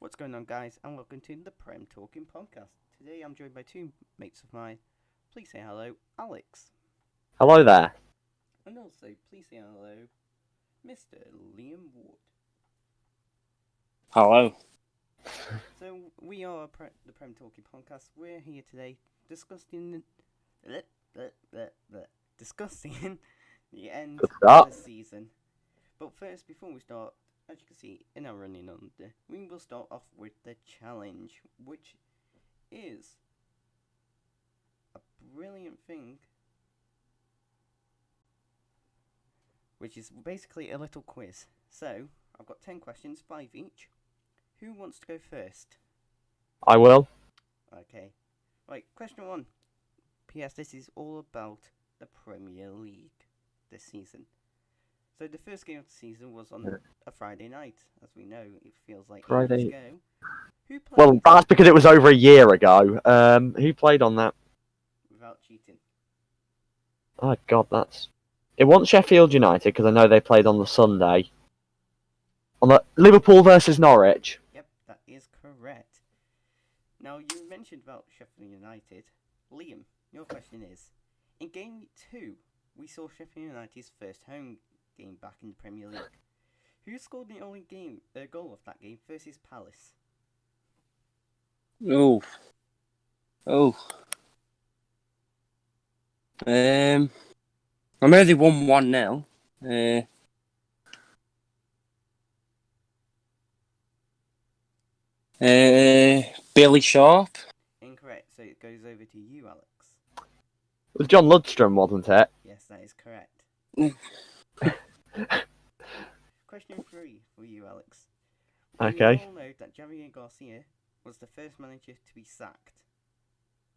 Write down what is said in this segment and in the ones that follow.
What's going on, guys, and welcome to the Prem Talking Podcast. Today I'm joined by two mates of mine. Please say hello, Alex. Hello there. And also, please say hello, Mr. Liam Ward. Hello. So, we are the Prem Talking Podcast. We're here today discussing discussing the end of the season. But first, before we start, as you can see in our running under, we will start off with the challenge, which is a brilliant thing, which is basically a little quiz. So, I've got 10 questions, 5 each. Who wants to go first? I will. Okay. Right, question 1. P.S. This is all about the Premier League this season. So the first game of the season was on a Friday night. As we know, it feels like ages ago. Who played? Well, that's because it was over a year ago. Who played on that? Without cheating. Oh, God, It wasn't Sheffield United, because I know they played on the Sunday. On the Liverpool versus Norwich. Yep, that is correct. Now, you mentioned about Sheffield United. Liam, your question is, in Game 2, we saw Sheffield United's first home game back in the Premier League. Who scored the only goal of that game versus Palace? I'm only 1-1 now. Billy Sharp. Incorrect, so it goes over to you, Alex. It was John Ludstrom, wasn't it? Yes, that is correct. Question 3 for you, Alex. Okay. We all know that Javier Garcia was the first manager to be sacked.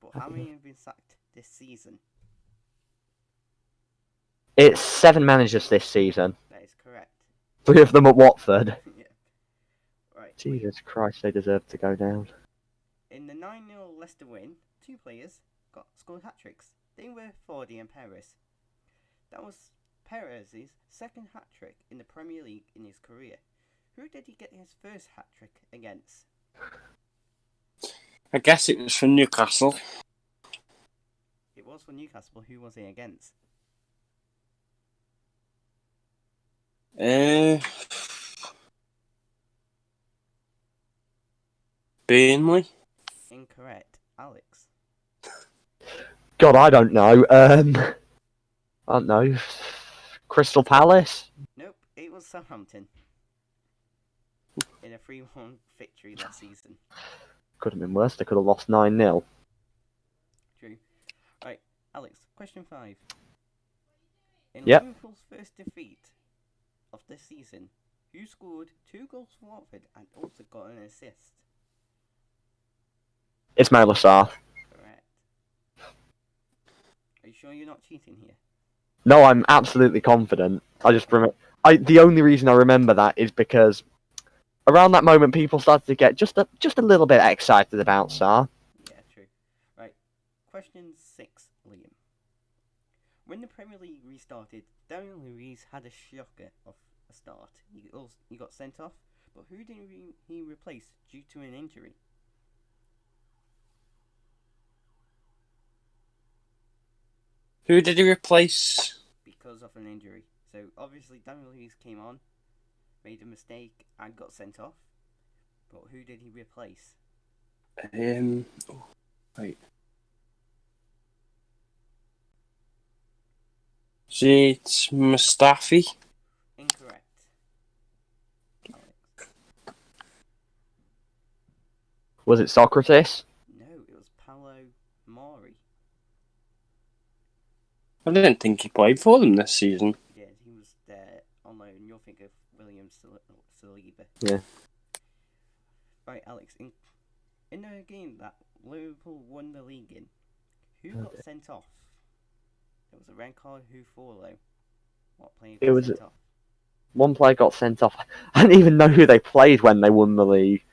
But how many have been sacked this season? It's 7 managers this season. That is correct. 3 of them at Watford. Yeah. Right. Jesus Christ, they deserve to go down. In the 9-0 Leicester win, 2 players scored hat-tricks. They were Fordy and Perez. That was Perez's second hat-trick in the Premier League in his career. Who did he get his first hat-trick against? I guess it was for Newcastle. It was for Newcastle. Who was he against? Burnley. Incorrect. Alex. God, I don't know. I don't know. Crystal Palace? Nope, it was Southampton. In a 3-1 victory last season. Could have been worse. They could have lost 9-0. True. Right, Alex, question 5. In Yep. Liverpool's first defeat of the season, who scored 2 goals for Watford and also got an assist? Ismail Assar. Correct. Are you sure you're not cheating here? No, I'm absolutely confident. I just remember. The only reason I remember that is because around that moment, people started to get just a little bit excited about Sarr. Yeah, true. Right. Question 6, Liam. When the Premier League restarted, Daniel Luiz had a shocker of a start. He got sent off, but who did he replace due to an injury? Who did he replace? Because of an injury. So obviously Daniel Luiz came on, made a mistake and got sent off. But who did he replace? Wait. Is it Mustafi? Incorrect. Alex. Was it Socrates? No, it was Paolo Mori. I didn't think he played for them this season. Yeah, he was there on loan. You'll think of William Saliba. Yeah. Right, Alex. In the game that Liverpool won the league in, who got sent off? It was a red card. Who for though? What player got sent off? One player got sent off. I didn't even know who they played when they won the league.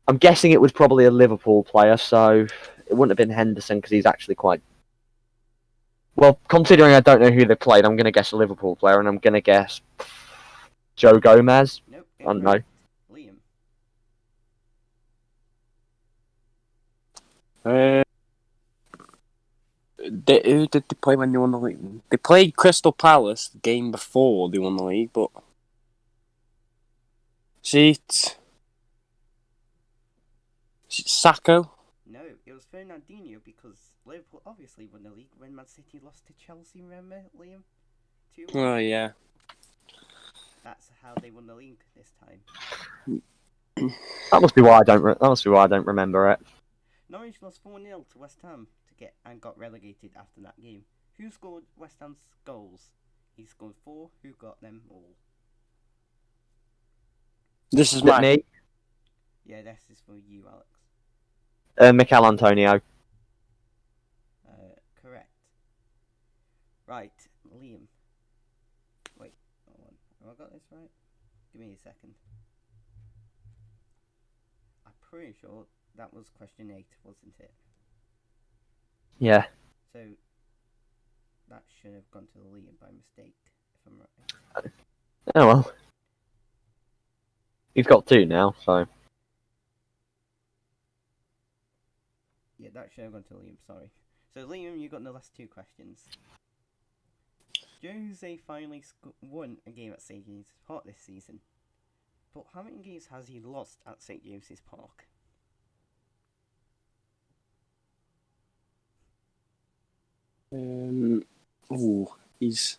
I'm guessing it was probably a Liverpool player, so it wouldn't have been Henderson because he's actually quite... Well, considering I don't know who they played, I'm going to guess a Liverpool player, and I'm going to guess Joe Gomez. Nope. I don't know. Liam. Who did they play when they won the league? They played Crystal Palace the game before they won the league, but it's Sacco. No, it was Fernandinho because Liverpool obviously won the league when Man City lost to Chelsea, remember, Liam? 2-1. Oh yeah. That's how they won the league this time. That must be why I don't remember it. Norwich lost 4-0 to West Ham and got relegated after that game. Who scored West Ham's goals? He scored 4. Who got them all? This is Me, Yeah, this is for you, Alex. Mikel Antonio. Correct. Right, Liam. Wait, hold on. Have I got this right? Give me a second. I'm pretty sure that was question 8, wasn't it? Yeah. So that should have gone to Liam by mistake, if I'm right. Oh well. He's got 2 now, so. Yeah, that should have gone to Liam, sorry. So Liam, you got the last 2 questions. Jose finally won a game at St. James's Park this season. But how many games has he lost at St. James's Park? He's.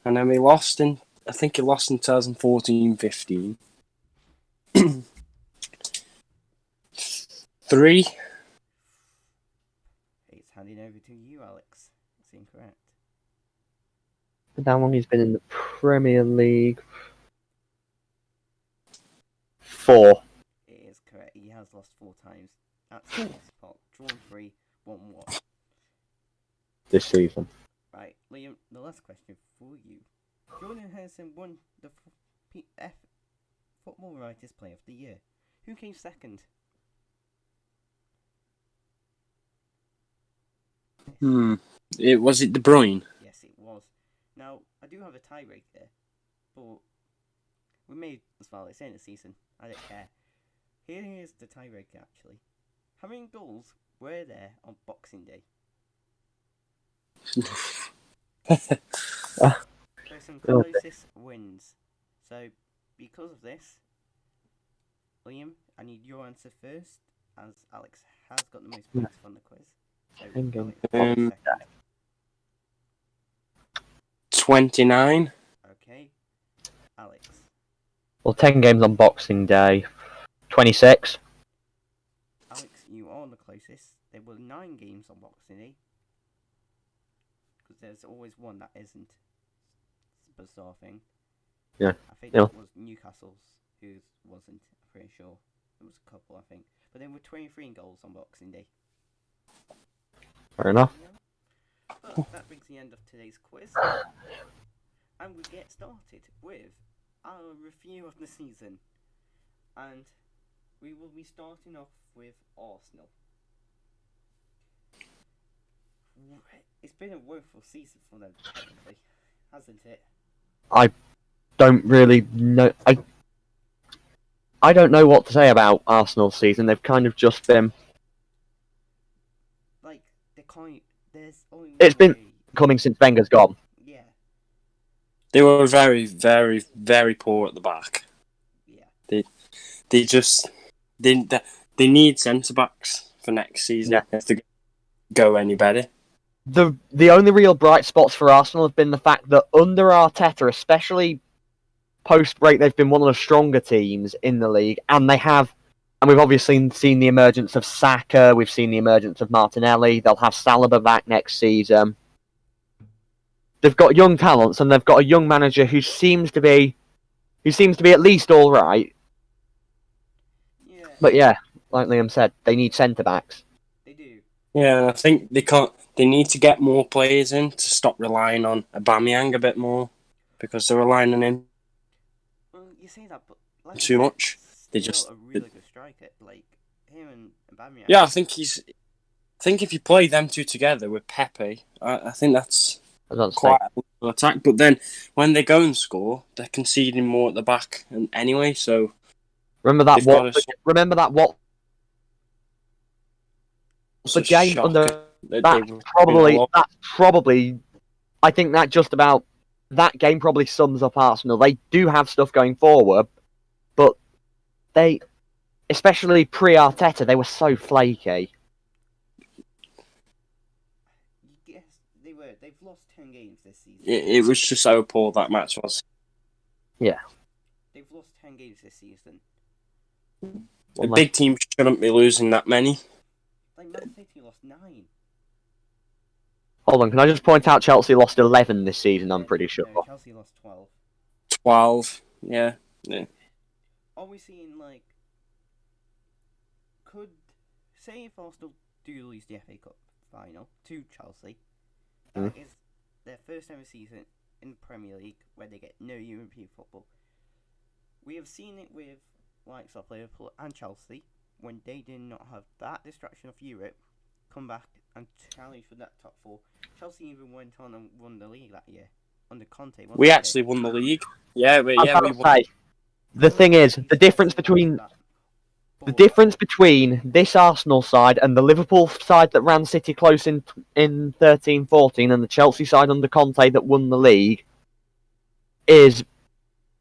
And then he lost in. I think he lost in 2014-15. 3. It's handing over to you, Alex. It's incorrect. How long he's been in the Premier League? 4. It is correct. He has lost 4 times at St. James's Park. Drawn 3, 1-1. This season. Right, Liam, the last question for you. Jordan Henderson won the Football Writers Player of the Year. Who came second? Was it De Bruyne? Yes, it was. Now, I do have a tiebreak there, but we made as well. It's in the season. I don't care. Here is the tiebreaker, actually. How many goals were there on Boxing Day? Person closest wins. So, because of this, Liam, I need your answer first, as Alex has got the most points from the quiz. So, Alex, second. 29. Okay. Alex. Well, 10 games on Boxing Day. 26. Alex, you are the closest. There were 9 games on Boxing Day. Because there's always one that isn't. It's a bizarre thing. Yeah. I think Yeah. it was Newcastle's who wasn't. I'm pretty sure. There was a couple, I think. But there were 23 goals on Boxing Day. Fair enough. But that brings the end of today's quiz. And we get started with our review of the season. And we will be starting off with Arsenal. It's been a woeful season for them, technically, hasn't it? I don't really know. I don't know what to say about Arsenal's season. They've kind of just been. Like, they can't. There's only. It's been coming since Wenger's gone. Yeah. They were very, very, very poor at the back. Yeah. They need centre backs for next season if to go any better. The only real bright spots for Arsenal have been the fact that under Arteta, especially post-break, they've been one of the stronger teams in the league, and we've obviously seen the emergence of Saka, we've seen the emergence of Martinelli, they'll have Saliba back next season. They've got young talents, and they've got a young manager who seems to be at least all right. Yeah. But yeah, like Liam said, they need centre-backs. They do. Yeah, I think they need to get more players in to stop relying on Aubameyang a bit more, because they're relying on him Well, you say that, but like too much. They still just a really good striker, like him and Aubameyang. yeah. I think if you play them two together with Pepe, I think that's quite a little attack. But then when they go and score, they're conceding more at the back, and anyway. So Remember that the game shocking under that they were that's probably I think that just about that game probably sums up Arsenal. They do have stuff going forward, but they, especially pre-Arteta, they were so flaky. Yes, they were. They've lost 10 games this season. It was just so poor that match was. Yeah. They've lost 10 games this season. A big team shouldn't be losing that many. Like Man City lost 9. Hold on, can I just point out Chelsea lost 11 this season, I'm pretty sure. No, Chelsea lost 12. 12, yeah. Are we seeing, like... Could... Say if Arsenal do lose the FA Cup final to Chelsea, that is their first ever season in the Premier League where they get no European football. We have seen it with likes of Liverpool and Chelsea when they did not have that distraction of Europe come back and challenge for that top 4. Chelsea even went on and won the league that year under Conte. We actually won the league. Yeah, we won. The thing is, the difference between this Arsenal side and the Liverpool side that ran City close in 13-14 and the Chelsea side under Conte that won the league is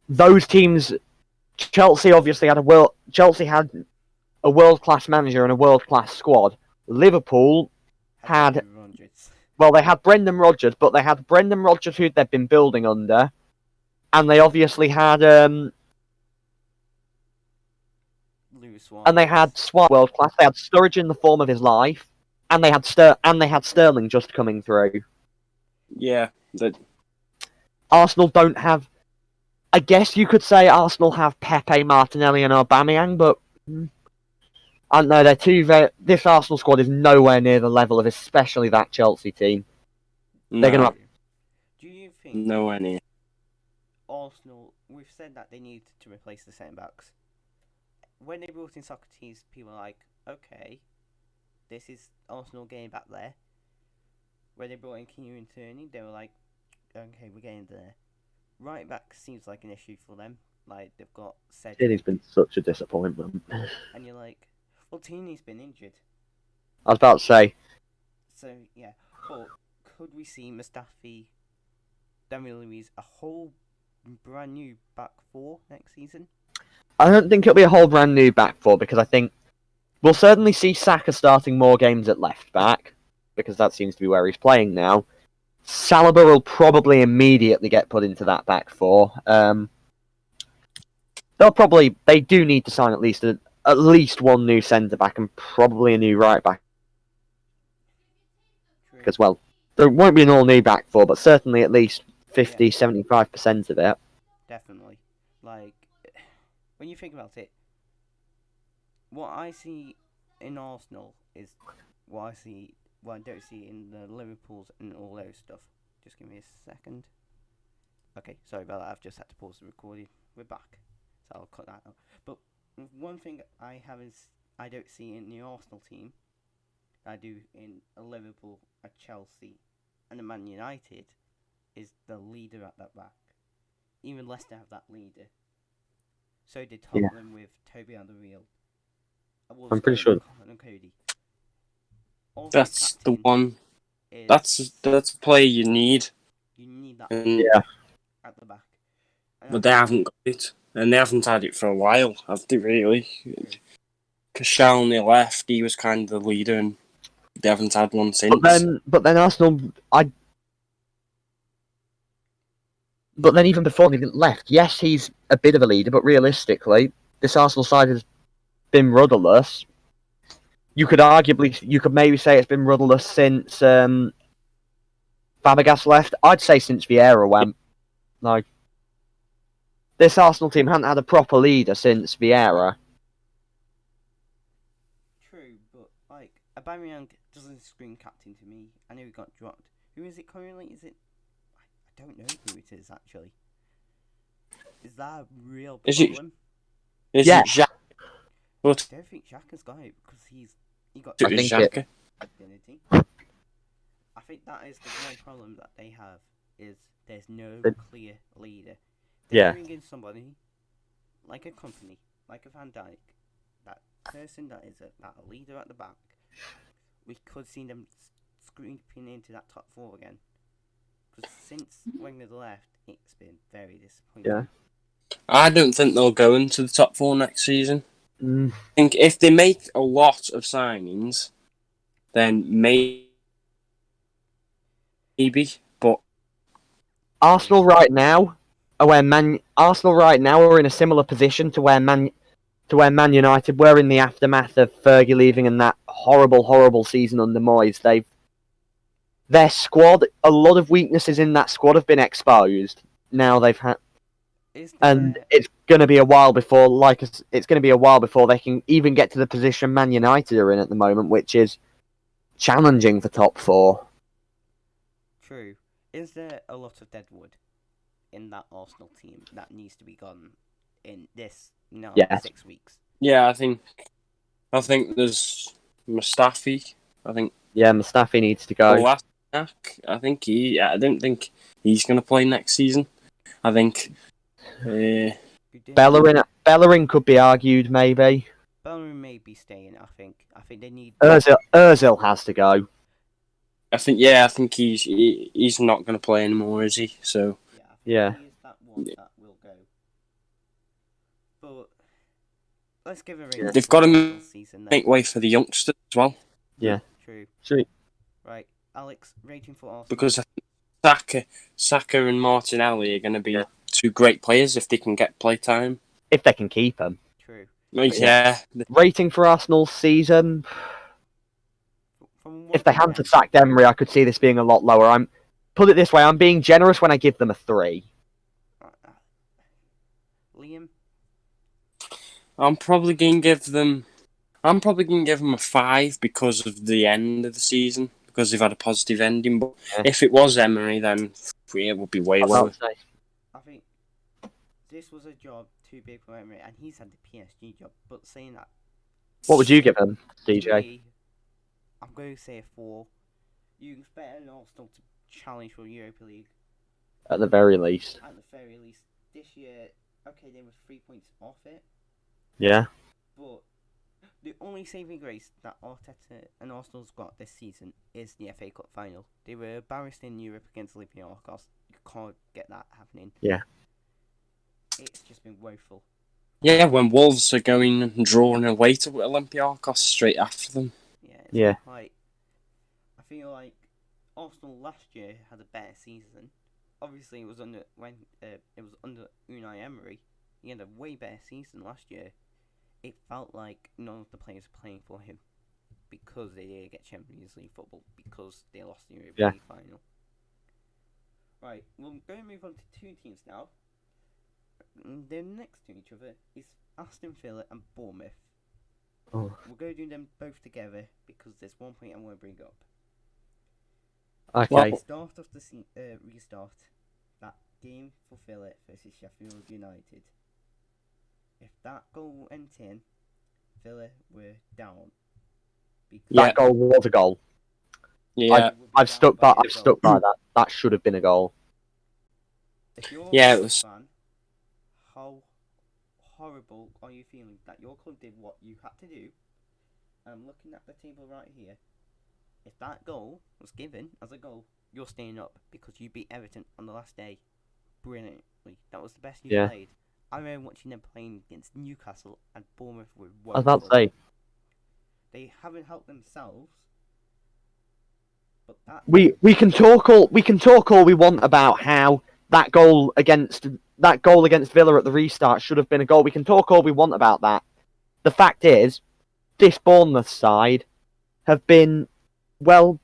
those teams. Chelsea obviously had a world-class manager and a world-class squad. Liverpool had they had Brendan Rodgers, but they had Brendan Rodgers who they'd been building under, and they obviously had Suarez world class. They had Sturridge in the form of his life, and they had Sterling just coming through. Yeah, Arsenal don't have. I guess you could say Arsenal have Pepe, Martinelli, and Aubameyang, but I don't know. They're too. This Arsenal squad is nowhere near the level of, especially that Chelsea team. They're gonna. Do you think nowhere near Arsenal? We've said that they need to replace the centre backs. When they brought in Socrates, people were like, "Okay, this is Arsenal getting back there." When they brought in Kieran Tierney, they were like, "Okay, we're getting there." Right back seems like an issue for them. Like they've got Cedric. Tierney's been such a disappointment. And you're like, well, Tierney's been injured. I was about to say. So yeah, but could we see Mustafi, Daniel Luiz, a whole brand new back 4 next season? I don't think it'll be a whole brand new back 4 because I think we'll certainly see Saka starting more games at left back because that seems to be where he's playing now. Saliba will probably immediately get put into that back 4. They do need to sign at least one new centre back and probably a new right back as well. There won't be an all new back 4, but certainly at least 50-75% of it. Definitely. Like when you think about it, what I see in Arsenal is what I don't see in the Liverpools and all those stuff. Just give me a second. Okay, sorry about that. I've just had to pause the recording. We're back, so I'll cut that out. But one thing I don't see in the Arsenal team, I do in a Liverpool, a Chelsea, and a Man United, is the leader at that back. Even Leicester have that leader. So did Tottenham with Toby Alderweireld. I'm pretty sure. And Cody. That's the one. That's a player you need. You need that at the back. But they haven't got it. And they haven't had it for a while, have they really? Because Shalney left, he was kind of the leader, and they haven't had one since. But then Arsenal... But then even before he left, yes, he's a bit of a leader, but realistically, this Arsenal side has been rudderless. You could maybe say it's been rudderless since Fabregas left. I'd say since Vieira went. Like, this Arsenal team hadn't had a proper leader since Vieira. True, but like Aubameyang doesn't scream captain to me. I know he got dropped. Who is it currently? Is it? I don't know who it is actually. Is that a real problem? Is it Xhaka? I don't think Xhaka's got it because he got Xhaka. Identity. I think that is the one problem that they have is there's no clear leader. They bring in somebody like a company, like a Van Dijk, that person that is a leader at the back, we could see them scraping into that top 4 again. Because since Wenger left, it's been very disappointing. Yeah. I don't think they'll go into the top 4 next season. Mm. I think if they make a lot of signings, then maybe. But Arsenal right now are in a similar position to where Man United were in the aftermath of Fergie leaving and that horrible season under Moyes. Their squad, a lot of weaknesses in that squad have been exposed. Now they've had, and it's going to be a while before, they can even get to the position Man United are in at the moment, which is challenging for top 4. True. Is there a lot of deadwood in that Arsenal team that needs to be gone in this 6 weeks? Yeah, I think there's Mustafi. Mustafi needs to go. I don't think he's going to play next season. I think Bellerin could be argued, maybe. Bellerin may be staying. I think they need. Özil has to go. I think he's not going to play anymore, is he? So yeah. He is that one that will go. But let's give a ring. They've got to make way for the youngsters as well. Yeah. True. Sweet. Right, Alex, rating for Arsenal. Because I think Saka and Martinelli are going to be 2 great players if they can get play time. If they can keep them. True. Yeah. Rating for Arsenal's season. If they hadn't sacked Emery, I could see this being a lot lower. Put it this way, I'm being generous when I give them a 3. Liam? I'm probably going to give them a 5 because of the end of the season, because they've had a positive ending. But if it was Emery, then it would be way lower. I think this was a job too big for Emery, and he's had the PSG job. But saying that, what would you give him, DJ? I'm going to say a 4. You expect Arsenal to challenge for Europa League. At the very least. This year, okay, they were 3 points off it. Yeah. But the only saving grace that Arteta and Arsenal's got this season is the FA Cup final. They were embarrassed in Europe against Olympiacos. You can't get that happening. Yeah. It's just been woeful. Yeah, when Wolves are going and drawing away to Olympiacos straight after them. Yeah. I feel like Arsenal last year had a better season. Obviously, it was under Unai Emery. He had a way better season last year. It felt like none of the players were playing for him because they didn't get Champions League football, because they lost the Europa League final. Right, we're going to move on to 2 teams now. They're next to each other is Aston Villa and Bournemouth. Oh. We're going to do them both together because there's one point I want to bring up. Okay. The start of the restart, that game for Villa versus Sheffield United. If that goal went in, Villa were down. That goal was a goal. Yeah, I've stuck by that. That should have been a goal. If you're it was. Fan, how horrible are you feeling that your club did what you had to do? I'm looking at the table right here. If that goal was given as a goal, you're staying up because you beat Everton on the last day brilliantly. That was the best you played. I remember watching them playing against Newcastle, and Bournemouth were woeful. I was about to say. They haven't helped themselves. But that we can talk all we want about how that goal against Villa at the restart should have been a goal. We can talk all we want about that. The fact is, this Bournemouth side have been, well,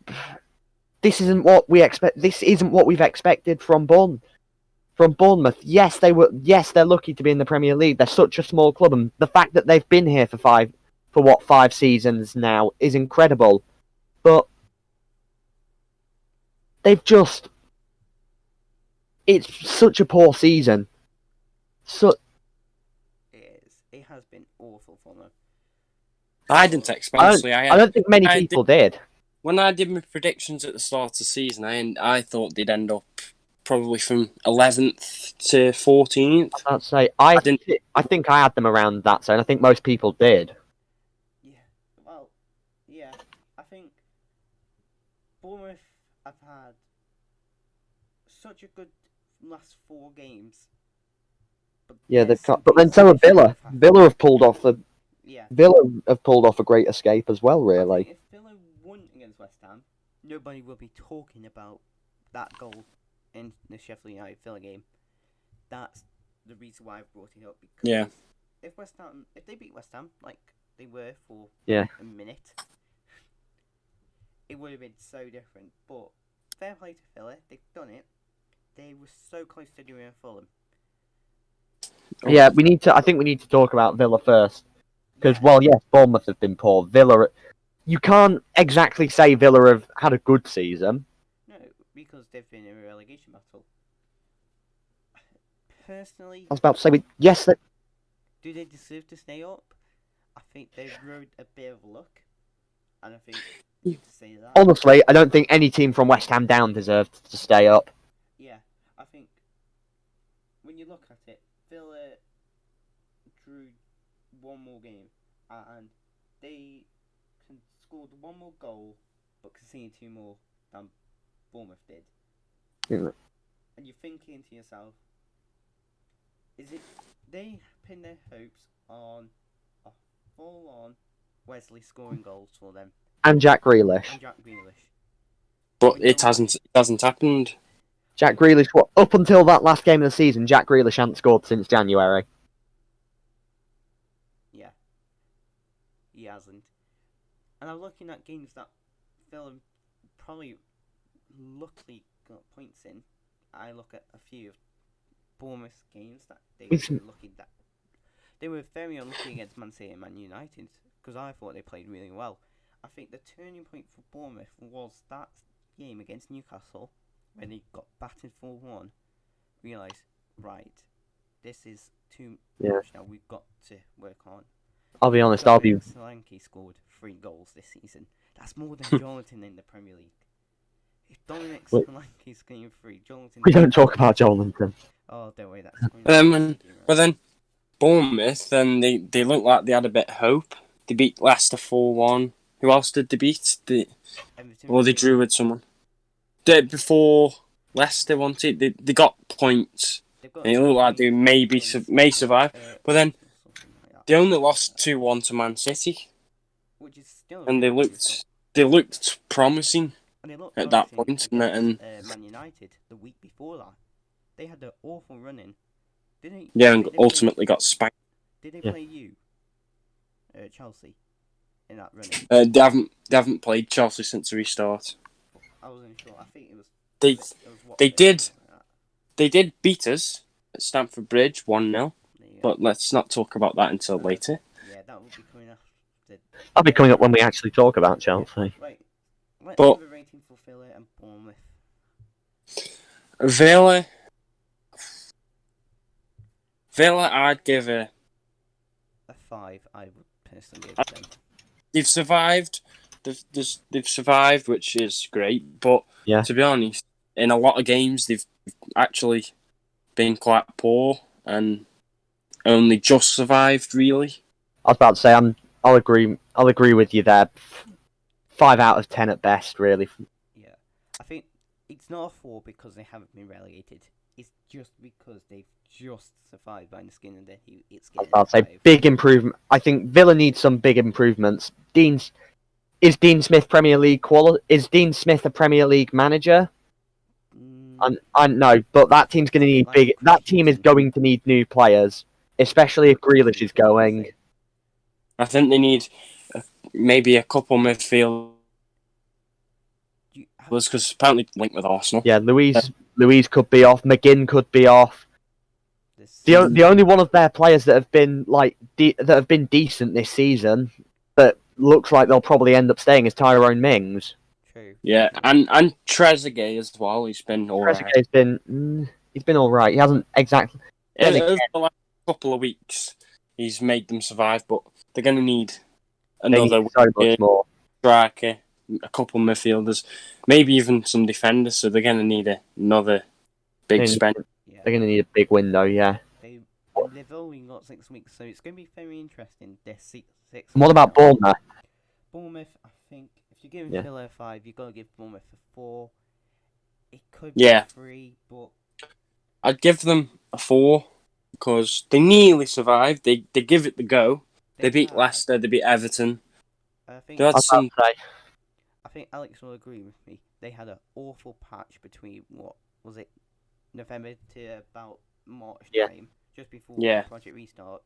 this isn't what we expect. This isn't what we've expected from Bournemouth. Yes, they're lucky to be in the Premier League. They're such a small club, and the fact that they've been here for 5 seasons now is incredible. But they've just, it's such a poor season. It has been awful for them. I didn't expect. I don't think many people did. When I did my predictions at the start of the season, I thought they'd end up probably from 11th to 14th. I'd say I think I had them around that zone. I think most people did. Yeah, well, yeah. I think Bournemouth have had such a good last 4 games. But Yeah, there's but then so have something Villa. happened. Villa have pulled off Yeah. a great escape as well. I Really. think if Villa won against West Ham, nobody will be talking about that goal in the Sheffield United Villa game. That's the reason why I brought it up. Because Yeah. if they beat West Ham like they were for Yeah. a minute, it would have been so different. But fair play to Villa, they've done it. They were so close to doing it for them. Yeah, I think we need to talk about Villa first because, Yeah. well, yes, Bournemouth have been poor. Villa, you can't exactly say Villa have had a good season. No, because they've been in a relegation battle. Personally, I was about to say, yes, do they deserve to stay up? I think they've rode a bit of luck, and I think you have to say that. honestly, I don't think any team from West Ham down deserved to stay up. Yeah, I think when you look at it, Villa drew one more game, and they scored one more goal, but conceded 2 more than Bournemouth did. Yeah. And you're thinking to yourself, is it they pin their hopes on a full-on Wesley scoring goals for them And Jack Grealish. and Jack Grealish? But it hasn't happened. Jack Grealish, up until that last game of the season, Jack Grealish hadn't scored since January. Yeah, he hasn't. And I'm looking at games that Villa probably luckily got points in. I look at a few of Bournemouth's games that they were lucky that they were very unlucky against Man City and Man United because I thought they played really well. I think the turning point for Bournemouth was that game against Newcastle when they got battered 4-1. Realised, right, this is too much now. We've got to work on. I'll be honest, Solanke scored 3 goals this season. That's more than Jonathan in the Premier League. If Dominic Solanke's getting 3, Jonathan... We don't talk about Jonathan. Oh, don't worry, that's... But then, Bournemouth, then they looked like they had a bit of hope. They beat Leicester 4-1. Who else did they beat? They drew with someone. Before Leicester wanted, they got points. And it looked like they may survive. But then, they only lost 2-1 to Man City. Which is still... And they looked promising at that point. And Man United, the week before that, they had an awful run-in. And ultimately got spanked. Did they play you? Chelsea? In that run-in? They haven't played Chelsea since the restart. I wasn't sure. I think it was... They did beat us at Stamford Bridge 1-0. But let's not talk about that until later. Yeah, that will be coming up. That'll be coming up when we actually talk about Chelsea. Right. Let's have a rating for Villa and Bournemouth. Villa, I'd give a 5. I would personally give them. They've survived. They've survived, which is great. But to be honest, in a lot of games, they've actually been quite poor and only just survived. Really, I was about to say I'll agree with you there. 5 out of 10 at best, really. Yeah, I think it's not a 4 because they haven't been relegated. It's just because they've just survived by the skin of their teeth. I'll say big improvement. I think Villa needs some big improvements. Is Dean Smith Premier League Is Dean Smith a Premier League manager? I know, but that team's going to need big. That team is going to need new players, especially if Grealish is going. I think they need maybe a couple midfielders because apparently linked with Arsenal. Yeah, Louise could be off. McGinn could be off. The only one of their players that have been decent this season, that looks like they'll probably end up staying, is Tyrone Mings. True. Yeah, and Trezeguet as well. He's been all right. Trezeguet's been all right. He hasn't exactly. Over the last couple of weeks, he's made them survive, but they're going to need another so much more striker, a couple midfielders, maybe even some defenders. So they're going to need another big spend. Yeah. They're going to need a big window. Yeah. They've only got 6 weeks, so it's going to be very interesting. This 6. And what about Bournemouth? Bournemouth, I think if you're giving Yeah. Villa a 5, you've got to give Bournemouth a 4. It could Yeah. be 3, but I'd give them a 4 because they nearly survived. They give it the go. They beat had- Leicester. They beat Everton. I think They had I was about some. to say, I think Alex will agree with me. They had an awful patch between what was it, November to about March Yeah. time, just before Yeah. Project Restart.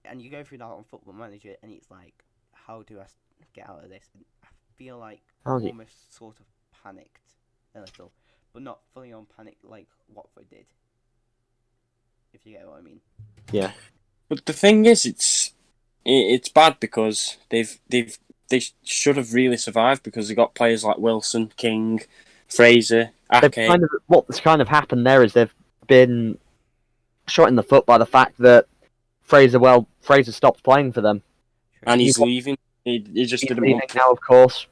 And you go through that on Football Manager, and it's like, how do I get out of this? And I feel like How's it- almost sort of panicked a little, but not fully on panic like Watford did. If you get what I mean. yeah. But the thing is, it's bad because they should have really survived because they got players like Wilson, King, Fraser, They've Ake. what's kind of happened there is they've been shot in the foot by the fact that Fraser stopped playing for them. True. And he's leaving. He just He's didn't leaving want. now, of course.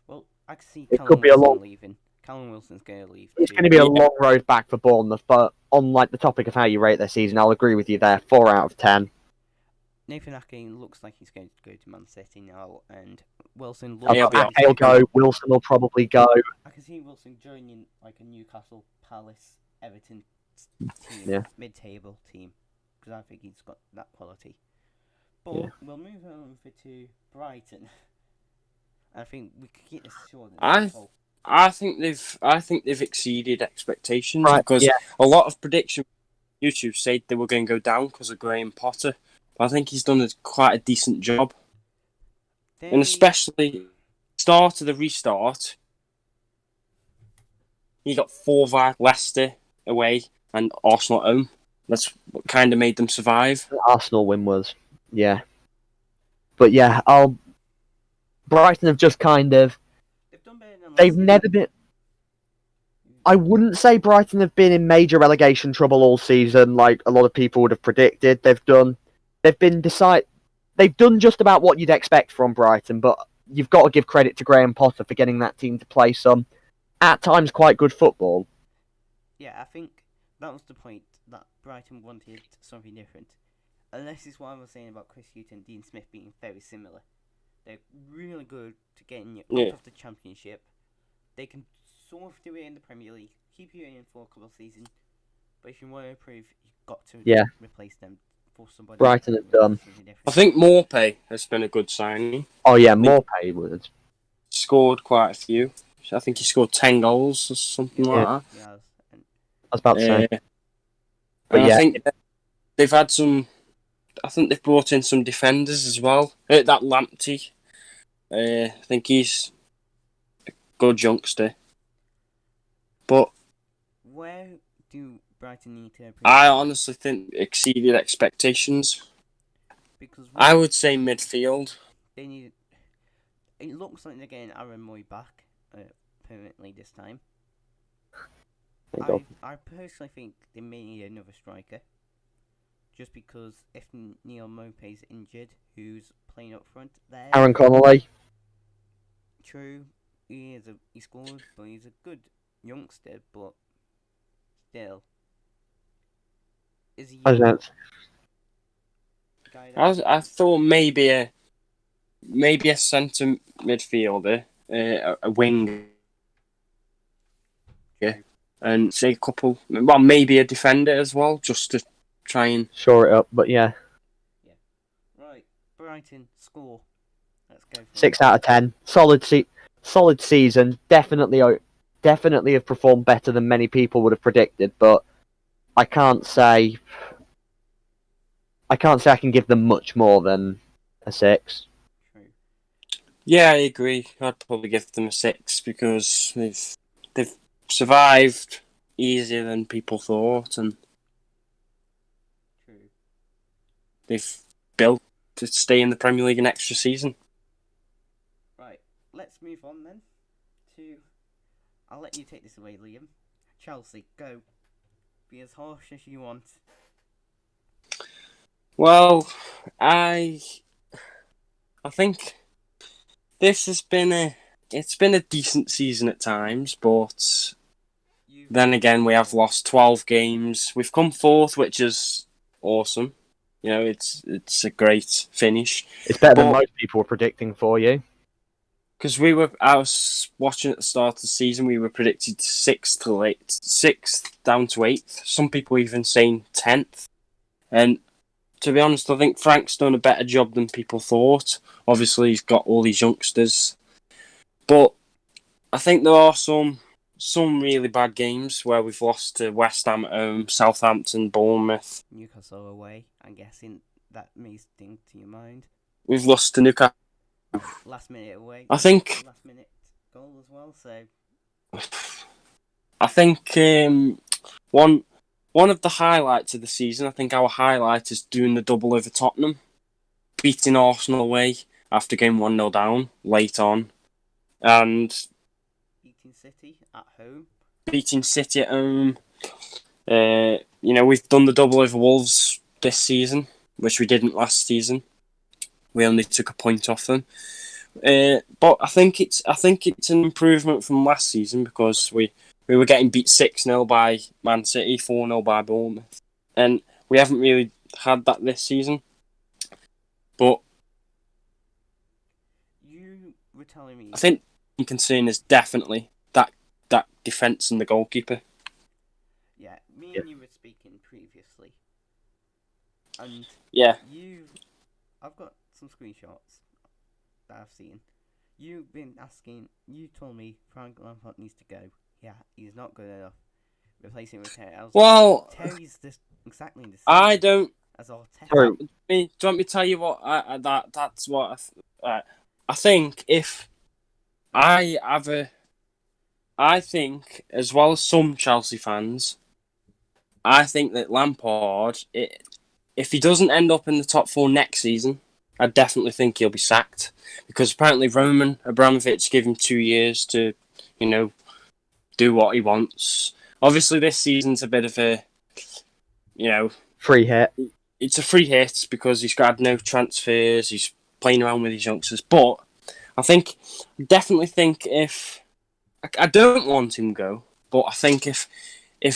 Well, I can see It Callum could be a Wilson long- leaving. Callum Wilson's going to leave. It's too. going to be a Yeah. long road back for Bournemouth, but on like the topic of how you rate their season, I'll agree with you there. 4 out of 10. Nathan Ake looks like he's going to go to Man City now, and Wilson Yeah, looks he'll like be Ake will go. Wilson will probably go. I can see Wilson joining like a Newcastle, Palace, Everton team, Yeah. mid-table team, because I think he's got that quality. But Yeah. we'll move over to Brighton. I think we could keep this short. I think they've exceeded expectations Right, because yeah. a lot of prediction YouTube said they were going to go down because of Graham Potter. But I think he's done quite a decent job, and especially start of the restart. He got 4 via Leicester away and Arsenal at home. That's what kind of made them survive. The Arsenal win was, yeah. But yeah, Brighton have just kind of. They've done better than They've Leicester. never been. I wouldn't say Brighton have been in major relegation trouble all season, like a lot of people would have predicted. They've done just about what you'd expect from Brighton, but you've got to give credit to Graham Potter for getting that team to play some, at times, quite good football. Yeah, I think that was the point, that Brighton wanted something different. And this is what I was saying about Chris Hughton and Dean Smith being very similar. They're really good to getting you out of the Championship. They can sort of do it in the Premier League, keep you in for a couple of seasons. But if you want to improve, you've got to replace them for somebody. Brighton have done. I think Morpay has been a good signing. Oh yeah, Morpay would. Scored quite a few. I think he scored 10 goals or something like that. He has. And I was about to say. But yeah. I think they've had some. I think they've brought in some defenders as well. That Lamptey, I think he's a good youngster. But where do Brighton need to improve? I honestly think exceeded expectations. Because I would say midfield. they need. It looks like they're getting Aaron Moy back permanently this time. Thank God. I personally think they may need another striker. Just because if Neil Mopey's injured, who's playing up front there? Aaron Connolly. True, he scored, but he's a good youngster. But still, is he? I don't know. I thought maybe a centre midfielder, a wing, and say a couple. Well, maybe a defender as well, just to try and Shore it up, but yeah. Right, Brighton score. Let's go. For 6 out of 10. Solid season. Definitely have performed better than many people would have predicted, but I can't say I can give them much more than a 6. True. Yeah, I agree. I'd probably give them a 6 because they've survived easier than people thought, and True. they've built to stay in the Premier League an extra season. Right, let's move on then to. I'll let you take this away, Liam. Chelsea, go. Be as harsh as you want. Well, I think this has been a decent season at times, but then again we have lost 12 games. We've come fourth, which is awesome. You know, it's a great finish. It's better than most people were predicting for you. because I was watching at the start of the season. We were predicted sixth down to eighth. Some people even saying 10th. And to be honest, I think Frank's done a better job than people thought. Obviously, he's got all these youngsters, but I think there are some really bad games where we've lost to West Ham at home, Southampton, Bournemouth. Newcastle away, I'm guessing that may sting to your mind. We've lost to Newcastle. Last minute away. I think. Last minute goal as well. So. I think one of the highlights of the season. I think our highlight is doing the double over Tottenham, beating Arsenal away after going 1-0 down late on, and beating City at home. We've done the double over Wolves this season, which we didn't last season. We only took a point off them. But I think it's an improvement from last season because we were getting beat 6-0 by Man City, 4-0 by Bournemouth, and we haven't really had that this season. But you were telling me, I think the concern is definitely that defence and the goalkeeper. Yeah, me and you were speaking previously, and yeah, I've got some screenshots that I've seen. You've been asking. You told me Frank Lampard needs to go. Yeah, he's not good enough. Replacing with Terry. Well, Terry's exactly the same. I don't. As Arteta. Do you want me to tell you what? That's what I think. If I think, as well as some Chelsea fans, I think that Lampard, if he doesn't end up in the top 4 next season, I definitely think he'll be sacked. Because apparently Roman Abramovich gave him 2 years to, do what he wants. Obviously this season's a bit of a, free hit. It's a free hit because he's got no transfers, he's playing around with his youngsters. But I definitely think if... I don't want him to go, but I think if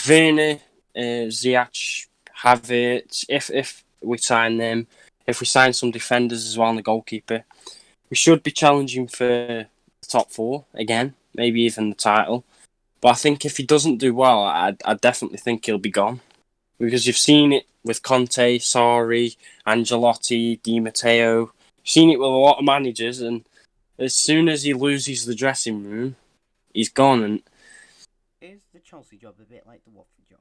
Werner, Ziyech, Havertz, if we sign them, if we sign some defenders as well and the goalkeeper, we should be challenging for the top 4 again, maybe even the title. But I think if he doesn't do well, I definitely think he'll be gone. Because you've seen it with Conte, Sarri, Ancelotti, Di Matteo. You've seen it with a lot of managers, and as soon as he loses the dressing room, he's gone. And is the Chelsea job a bit like the Watford job?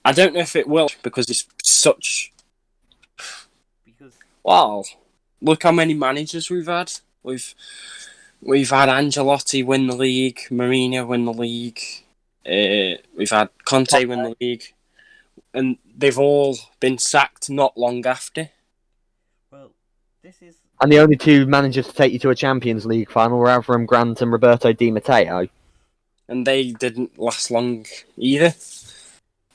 I don't know if it will, because it's such... Because... Well, look how many managers we've had. We've had Ancelotti win the league, Mourinho win the league, we've had Conte win the league, and they've all been sacked not long after. Well, this is... And the only 2 managers to take you to a Champions League final were Avram Grant and Roberto Di Matteo. And they didn't last long either.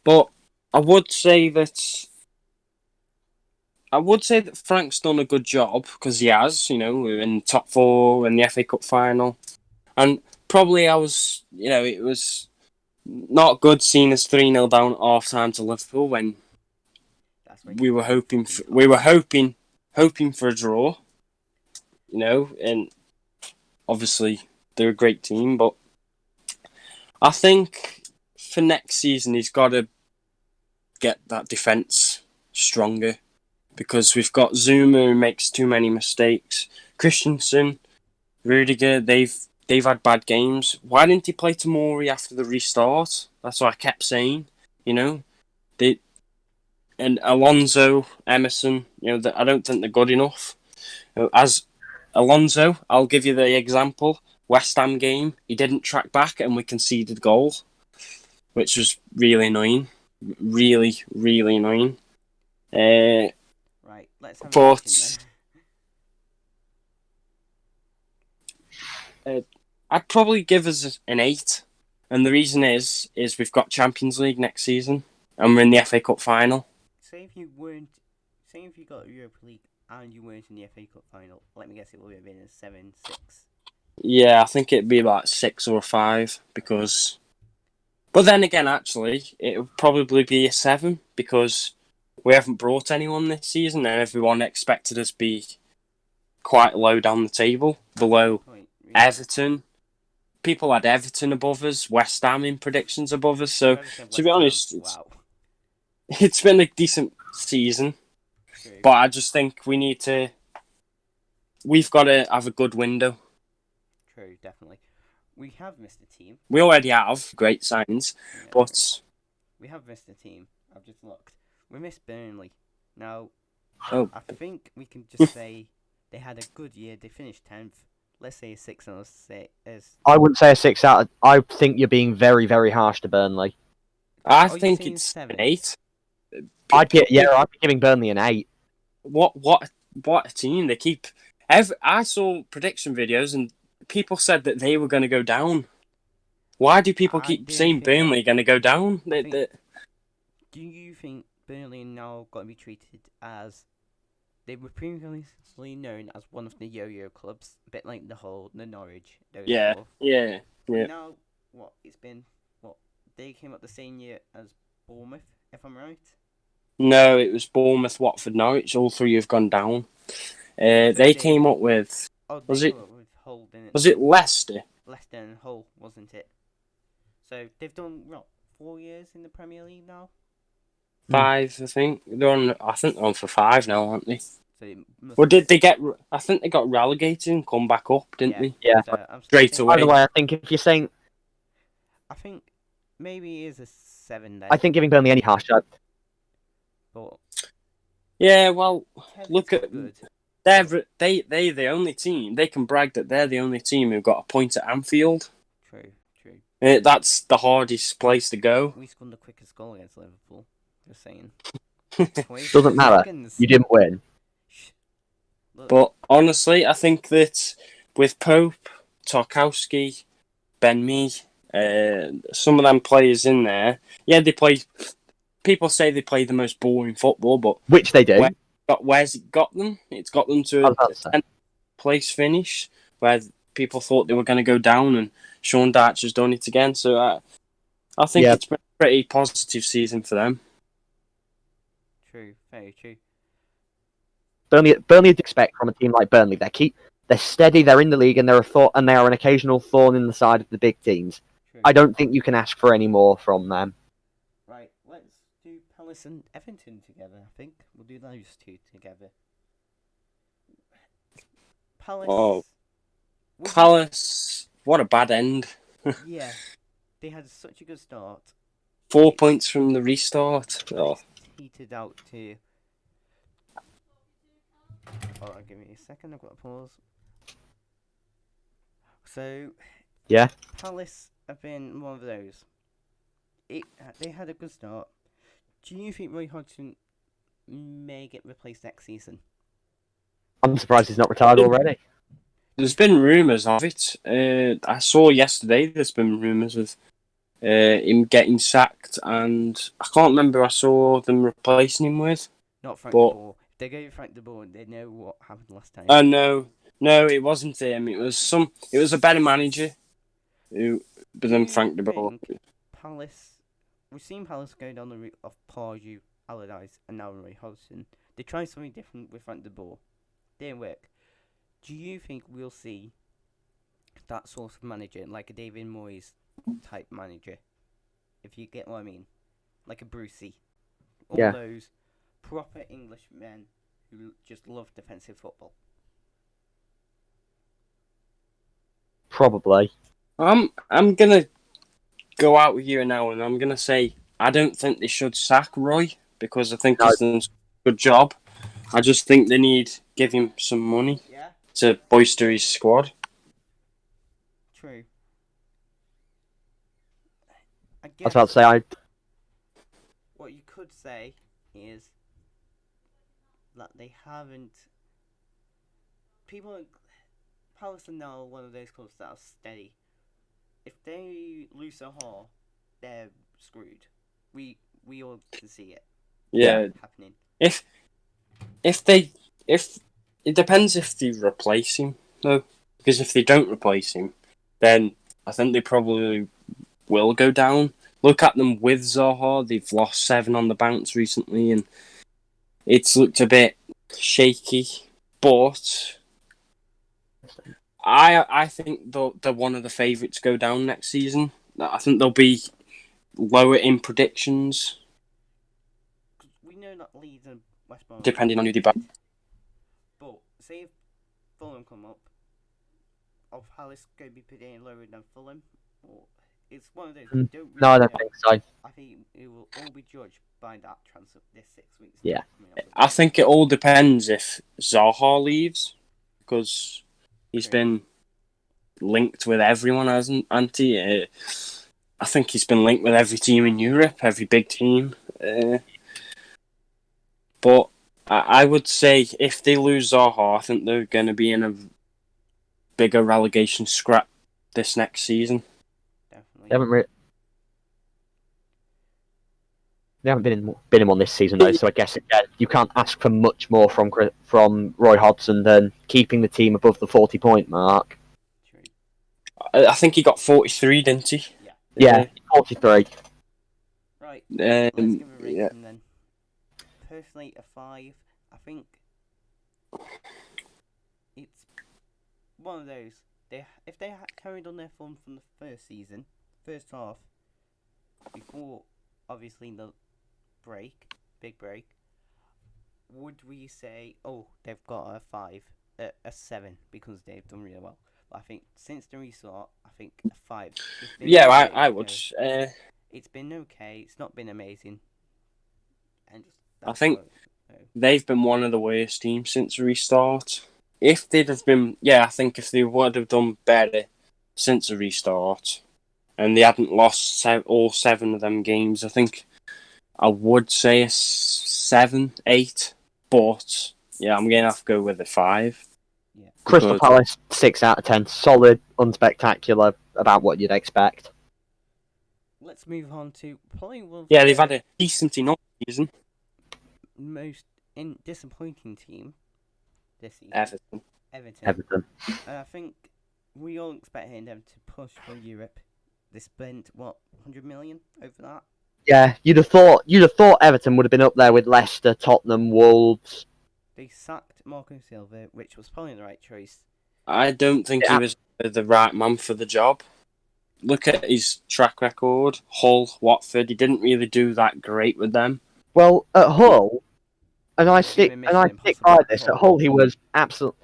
But I would say that Frank's done a good job, because he has, we're in the top 4 in the FA Cup final. And probably it was not good seeing us 3-0 down at half time to Liverpool when we were hoping for a draw. And obviously they're a great team, but I think for next season he's got to get that defence stronger, because we've got Zuma who makes too many mistakes, Christensen, Rudiger, they've had bad games. Why didn't he play Tomori after the restart? That's what I kept saying. And Alonso, Emerson, I don't think they're good enough. As Alonso, I'll give you the example. West Ham game, he didn't track back and we conceded goal, which was really annoying. Really, really annoying. Right, let's have a then. I'd probably give us an 8. And the reason is we've got Champions League next season and we're in the FA Cup final. Say if you got Europa League and you weren't in the FA Cup final, let me guess, it would have been a 7-6. Yeah, I think it'd be about 6 or a 5 because... But then again, actually, it would probably be a 7 because we haven't brought anyone this season and everyone expected us to be quite low down the table, below Everton. People had Everton above us, West Ham in predictions above us. So, to be honest, wow. it's been a decent season. True. But I just think we've got to have a good window. True, definitely. We have missed a team. We already have great signings, Yeah. but We have missed a team. I've just looked. We missed Burnley. Now, oh, I think we can just say they had a good year. They finished 10th. Let's say a 6 and a 6. I wouldn't say a 6 out. I think you're being very, very harsh to Burnley. I you're think saying it's 7? an 8. I'd be giving Burnley an 8. What a team! They keep. I saw prediction videos and people said that they were going to go down. Why do people I keep do saying think- Burnley going to go down? Do you think Burnley are now going to be treated as they were previously known as one of the yo-yo clubs, a bit like the Norwich, those Yeah, sort of. yeah. Now, they came up the same year as Bournemouth, if I'm right. No, it was Bournemouth, Watford, Norwich. All three have gone down. They came up with. Oh, Was they it- came up with Hull, didn't Was it Leicester? Leicester and Hull, wasn't it? So they've done 4 years in the Premier League now. 5, I think. I think they're on for 5 now, aren't they? So it must Well, did they get? I think they got relegated and come back up, didn't they? Yeah. So I'm Straight thinking- By the away. way, I think if you're saying, I think maybe it is a 7 then. I think giving Burnley any harsh, But Yeah, well, 10th look is at- good. they're the only team. They can brag that they're the only team who got a point at Anfield. True. That's the hardest place to go. We scored the quickest goal against Liverpool. Just saying. Doesn't matter. Seconds. You didn't win. Shh. Look, But honestly, I think that with Pope, Tarkowski, Ben Mee, some of them players in there, yeah, they play. People say they play the most boring football, but Which they do. where's it got them? It's got them I to was about to say. 10th place finish, where people thought they were going to go down, and Sean Dyche has done it again. So I think Yeah. it's been a pretty positive season for them. true. Very true. Burnley would expect from a team like Burnley. They're steady. They're in the league, and they are an occasional thorn in the side of the big teams. True. I don't think you can ask for any more from them. Right, let's do Palace and Everton together, I think. We'll do those two together. Palace. Oh. would you- Palace, what a bad end. Yeah. They had such a good start. 4 points from the restart. Oh. Heated out to. Oh, give me a second. I've got to pause. So. Yeah. Palace have been one of those. They had a good start. Do you think Roy Hodgson may get replaced next season? I'm surprised he's not retired already. There's been rumours of it. I saw yesterday there's been rumours of him getting sacked, and I can't remember who I saw them replacing him with. Not Frank But- de Boer. If they go Frank de Boer, they know what happened last time. No, it wasn't him. It was a better manager than Frank de Boer. Palace. We've seen Palace go down the route of Pardew, Allardyce, and now Roy Hodgson. They tried something different with Frank de Boer. Didn't work. Do you think we'll see that sort of manager, like a David Moyes type manager? If you get what I mean, like a Brucey, all Yeah. those proper English men who just love defensive football. Probably. I'm gonna go out with you now, and I'm gonna say I don't think they should sack Roy because I think he's done a good job. I just think they need to give him some money Yeah, to bolster his squad. true. I I was guess about to say, what you could say is that they haven't. Palace are now one of those clubs that are steady. If they lose a haul, they're screwed. We all can see it Yeah, happening. if it depends if they replace him though, because if they don't replace him, then I think they probably will go down. Look at them with Zaha; they've lost 7 on the bounce recently, and it's looked a bit shaky. But I think they're one of the favourites to go down next season. I think they'll be lower in predictions. We know that Leeds and West Brom, Depending on who they back. but say if Fulham come up, of how it's going to be predicting lower than Fulham, or it's one of those. We don't really No, I don't know. think so. I think it will all be judged by that transfer this 6 weeks. Yeah. I think it all depends if Zaha leaves, because he's been linked with everyone, hasn't he? I think he's been linked with every team in Europe, every big team. But I would say if they lose Zaha, I think they're going to be in a bigger relegation scrap this next season. Definitely. They haven't been in one this season though, so I guess you can't ask for much more from Roy Hodgson than keeping the team above the 40-point mark. True. I think he got 43, didn't he? Yeah, 43. Right. Let's give a rating yeah. then. Personally, a 5. I think it's one of those. If they had carried on their form from the first half, before obviously the big break, would we say, oh, they've got a 5, a 7 because they've done really well? But I think since the restart, I think a 5. Yeah, I would. It's been okay. It's not been amazing. And I think they've been one of the worst teams since the restart. If they'd have been, I think if they would have done better since the restart, and they hadn't lost all 7 of them games, I think I would say a 7, 8. But I'm going to have to go with a 5. Yeah. Crystal Palace, 6 out of 10. Solid, unspectacular, about what you'd expect. Let's move on to probably one of they've had a decent enough season. Most disappointing team this season. Everton. I think we all expected them to push for Europe. They spent 100 million over that. Yeah, you'd have thought Everton would have been up there with Leicester, Tottenham, Wolves. They sacked Marco Silva, which was probably the right choice. I don't think he was the right man for the job. Look at his track record. Hull, Watford, he didn't really do that great with them. Well, at Hull, and I stick by this. At Hull, he was absolute.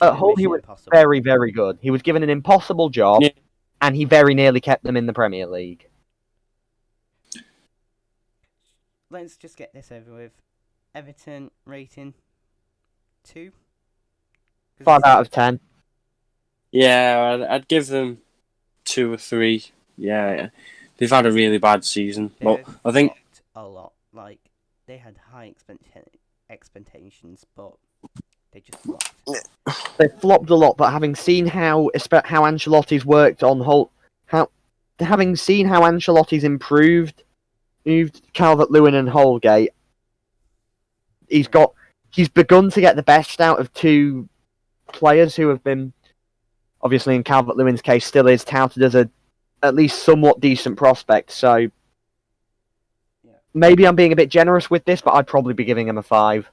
At Hull, he was very, very good. He was given an impossible job, and he very nearly kept them in the Premier League. Let's just get this over with. Everton rating 2. 5 out of 10. Yeah, I'd give them 2 or 3. Yeah, they've had a really bad season. But I think a lot. Like they had high expectations, but they just flopped. They flopped a lot. But having seen how Ancelotti's worked on Hull, having seen how Ancelotti's improved Calvert-Lewin and Holgate, he's begun to get the best out of 2 players who have been, obviously in Calvert-Lewin's case, still is touted as a at least somewhat decent prospect. So maybe I'm being a bit generous with this, but I'd probably be giving him a 5.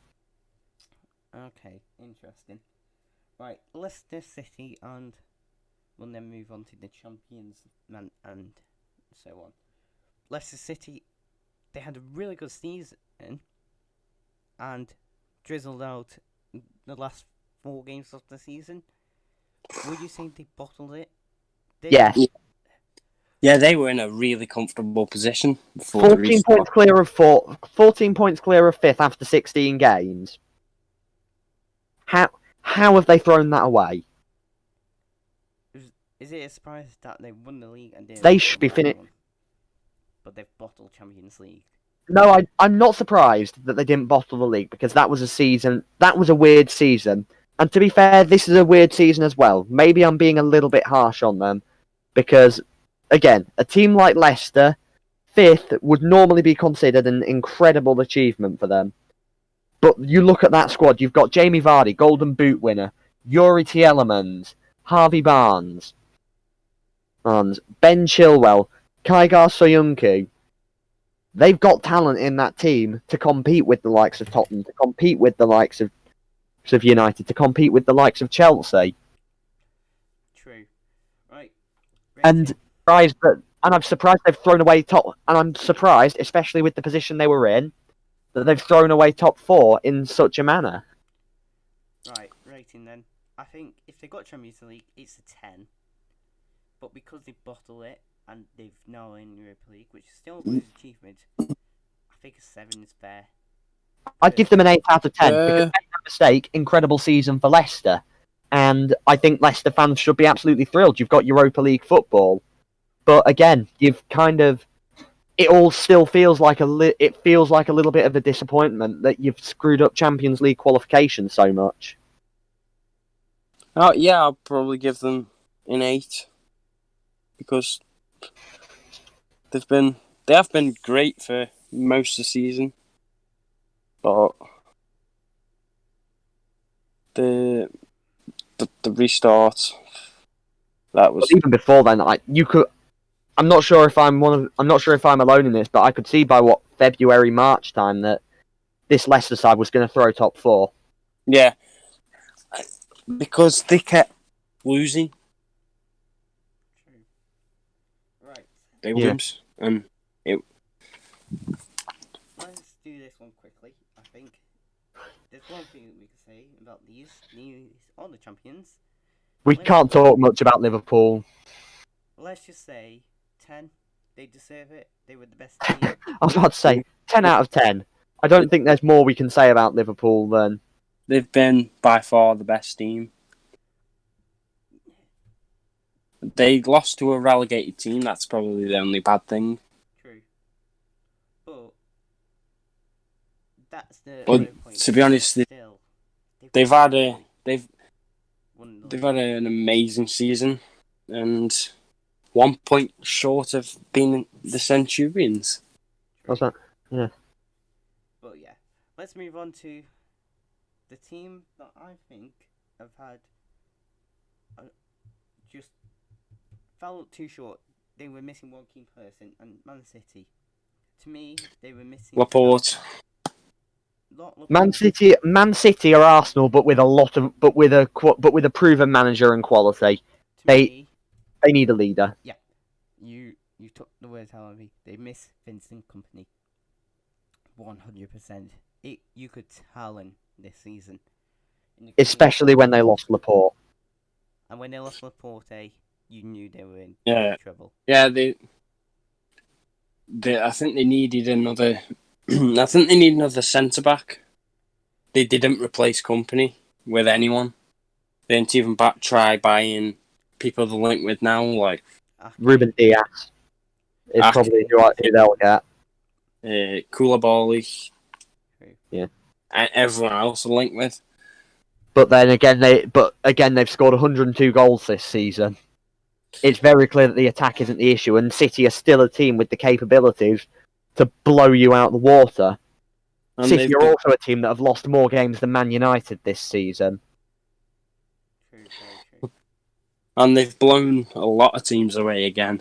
Okay, interesting. Right, Leicester City, and we'll then move on to the champions and so on. Leicester City, they had a really good season and drizzled out the last 4 games of the season. Would you say they bottled it? Yes. Yeah, they were in a really comfortable position. 14 points clear of 5th after 16 games. How have they thrown that away? Is it a surprise that they won the league and they should be finished? But they've bottled Champions League. No, I'm not surprised that they didn't bottle the league, because that was a weird season. And to be fair, this is a weird season as well. Maybe I'm being a little bit harsh on them, because, again, a team like Leicester, 5th, would normally be considered an incredible achievement for them. But you look at that squad, you've got Jamie Vardy, Golden Boot winner, Yuri Tielemans, Harvey Barnes, Ben Chilwell, Kaigar Soyuncu. They've got talent in that team to compete with the likes of Tottenham, to compete with the likes of United, to compete with the likes of Chelsea. And I'm surprised they've thrown away top. And I'm surprised, especially with the position they were in, that they've thrown away top 4 in such a manner. Right, rating then. I think if they got Champions League, it's a 10. But because they bottle it and they've now in Europa League, which is still a good achievement, I think a 7 is fair. I'd give them an 8 out of 10 because Yeah. make no mistake, incredible season for Leicester, and I think Leicester fans should be absolutely thrilled. You've got Europa League football, but again, you've kind of it all still feels like it feels like a little bit of a disappointment that you've screwed up Champions League qualification so much. Oh yeah, I'll probably give them an 8 because they have been great for most of the season, but the restart that was But even before then, I'm not sure if I'm alone in this, but I could see by February, March time that this Leicester side was going to throw top 4. yeah because they kept losing. True. Right, They Yeah. lose and let's do this one quickly. I think there's one thing that we can say about these are the champions. We can't talk much about Liverpool. Let's just say 10. They deserve it. They were the best team. I was about to say 10 out of 10. I don't think there's more we can say about Liverpool than they've been by far the best team. They lost to a relegated team. That's probably the only bad thing. True. But that's the Well, low point. to be honest, Still, they've had an won amazing season, and 1 point short of being the Centurions. what's that? But yeah, let's move on to the team that I think have had just fell too short. They were missing one key person, and Man City. To me, they were missing Laporte. Not Laporte. Man City or Arsenal, but with a proven manager and quality. To me, They need a leader. you took the words out of me. They miss Vincent Company. 100%. You could tell in this season. Especially when they lost Laporte. And when they lost Laporte, you knew they were in trouble. Yeah, I think they needed another. I think they need another centre back. They didn't replace Company with anyone. They didn't even try buying people to link with now, like Ruben Diaz is probably who they'll get. Koulibaly. Yeah. And everyone else to link with. But then again, they've scored 102 goals this season. It's very clear that the attack isn't the issue, and City are still a team with the capabilities to blow you out the water. And City are also a team that have lost more games than Man United this season. True, very true. And they've blown a lot of teams away again.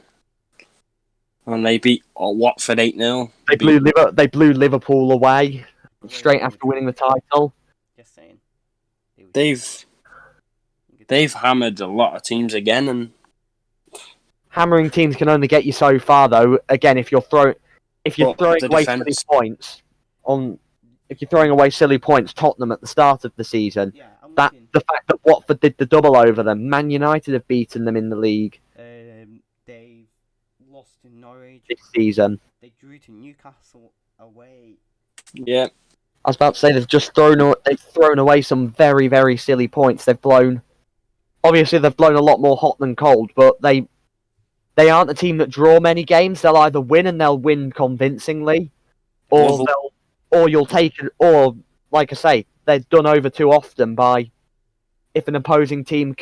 And they beat Watford 8-0. They blew Liverpool away straight after winning the title. Just saying. They've hammered a lot of teams again, and Hammering teams can only get you so far, though. Again, if you're throwing away silly points Tottenham at the start of the season, Yeah, the fact that Watford did the double over them, Man United have beaten them in the league They've lost to Norwich this season. They drew to Newcastle away. yeah, I was about to say they've thrown away some very, very silly points. Obviously they've blown a lot more hot than cold, but they aren't a team that draw many games. They'll either win and they'll win convincingly, or you'll take it. Or like I say, they're done over too often by if an opposing team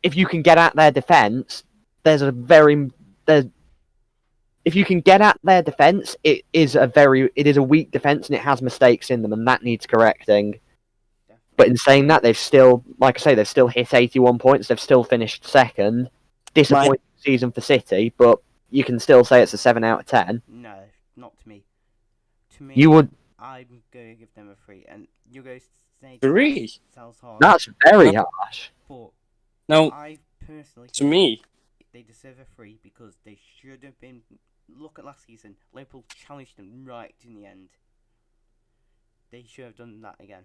if you can get at their defence. If you can get at their defence, it is a weak defence and it has mistakes in them, and that needs correcting. But in saying that, they've still hit 81 points. They've still finished second. Disappointing season for City, but you can still say it's a 7 out of 10. No, not to me. To me, You would. I'm going to give them a 3, and you go say 3. Sounds hard. That's very harsh. But No, I personally to me, they deserve a 3 because they should have been. Look at last season. Liverpool challenged them right to the end. They should have done that again.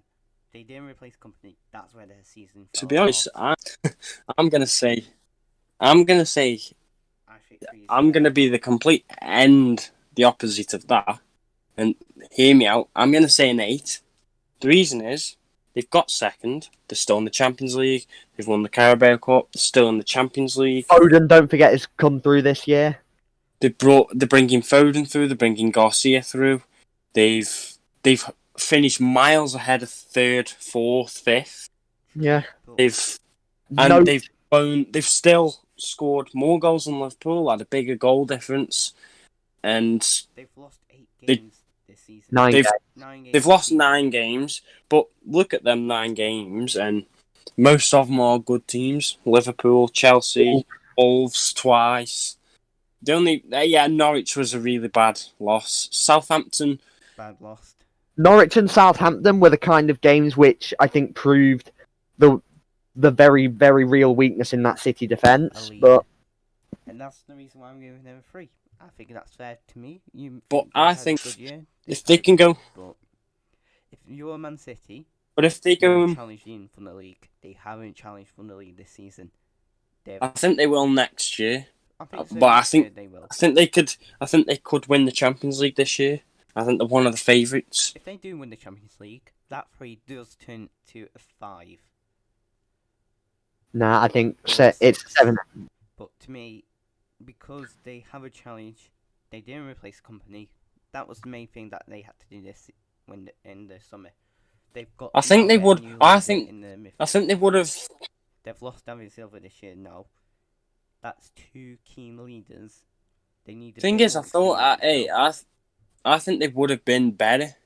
They didn't replace Company. That's where their season. To be honest, I'm gonna say, I'm gonna be the complete the opposite of that. And hear me out. I'm gonna say an 8. The reason is they've got second. They're still in the Champions League. They've won the Carabao Cup. They're still in the Champions League. Foden, don't forget, has come through this year. They're bringing Foden through. They're bringing Garcia through. They've finished miles ahead of 3rd, 4th, 5th. Yeah. They've still scored more goals than Liverpool, had a bigger goal difference, and they've lost 8 games this season. 9 games. They've lost 9 games, but look at them 9 games, and most of them are good teams. Liverpool, Chelsea, Wolves twice. Norwich was a really bad loss. Southampton, bad loss. Norwich and Southampton were the kind of games which I think proved the very, very real weakness in that City defence. And that's the reason why I'm giving them a 3. I think that's fair to me. I think if they can go... But if you're Man City... But if they go... challenging from the league. They haven't challenged from the league this season. I think they will next year. I think they will. I think they could win the Champions League this year. I think they're one of the favourites. If they do win the Champions League, that 3 does turn to a 5. Nah, I think it's 7. But to me, because they have a challenge, they didn't replace Company. That was the main thing that they had to do this in the summer. They've got. I think they would. I think they would have. They've lost David Silva this year. No, that's 2 key leaders. They need. Thing is, I think they would have been better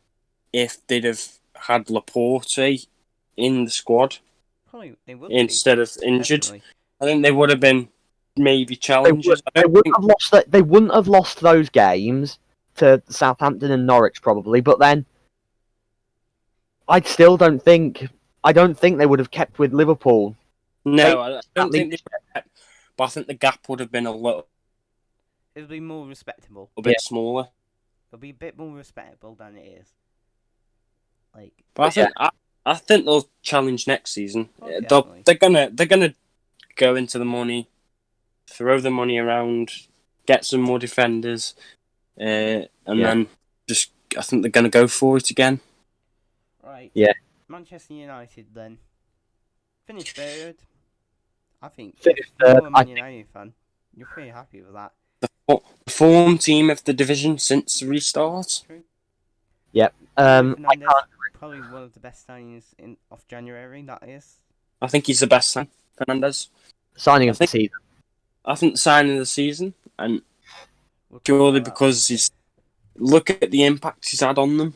if they'd have had Laporte in the squad. Probably they would instead of injured. Definitely. I think they would have been maybe challengers. They wouldn't have lost those games to Southampton and Norwich probably, but then I don't think they would have kept with Liverpool. No, I don't think they would have kept, but I think the gap would have been a little. It would be more respectable. A bit smaller. It'll be a bit more respectable than it is. But I think they'll challenge next season. Oh, they're gonna go into the money, throw the money around, get some more defenders, and then I think they're gonna go for it again. Right. Yeah. Manchester United then finished 3rd. I think. Finished If you're 3rd, a Man United fan, you're pretty happy with that. The form team of the division since the restart. True. Yep. Probably one of the best signings of January. That is. I think he's the best sign, Fernandez. Signing of the season. I think signing of the season, and purely because look at the impact he's had on them.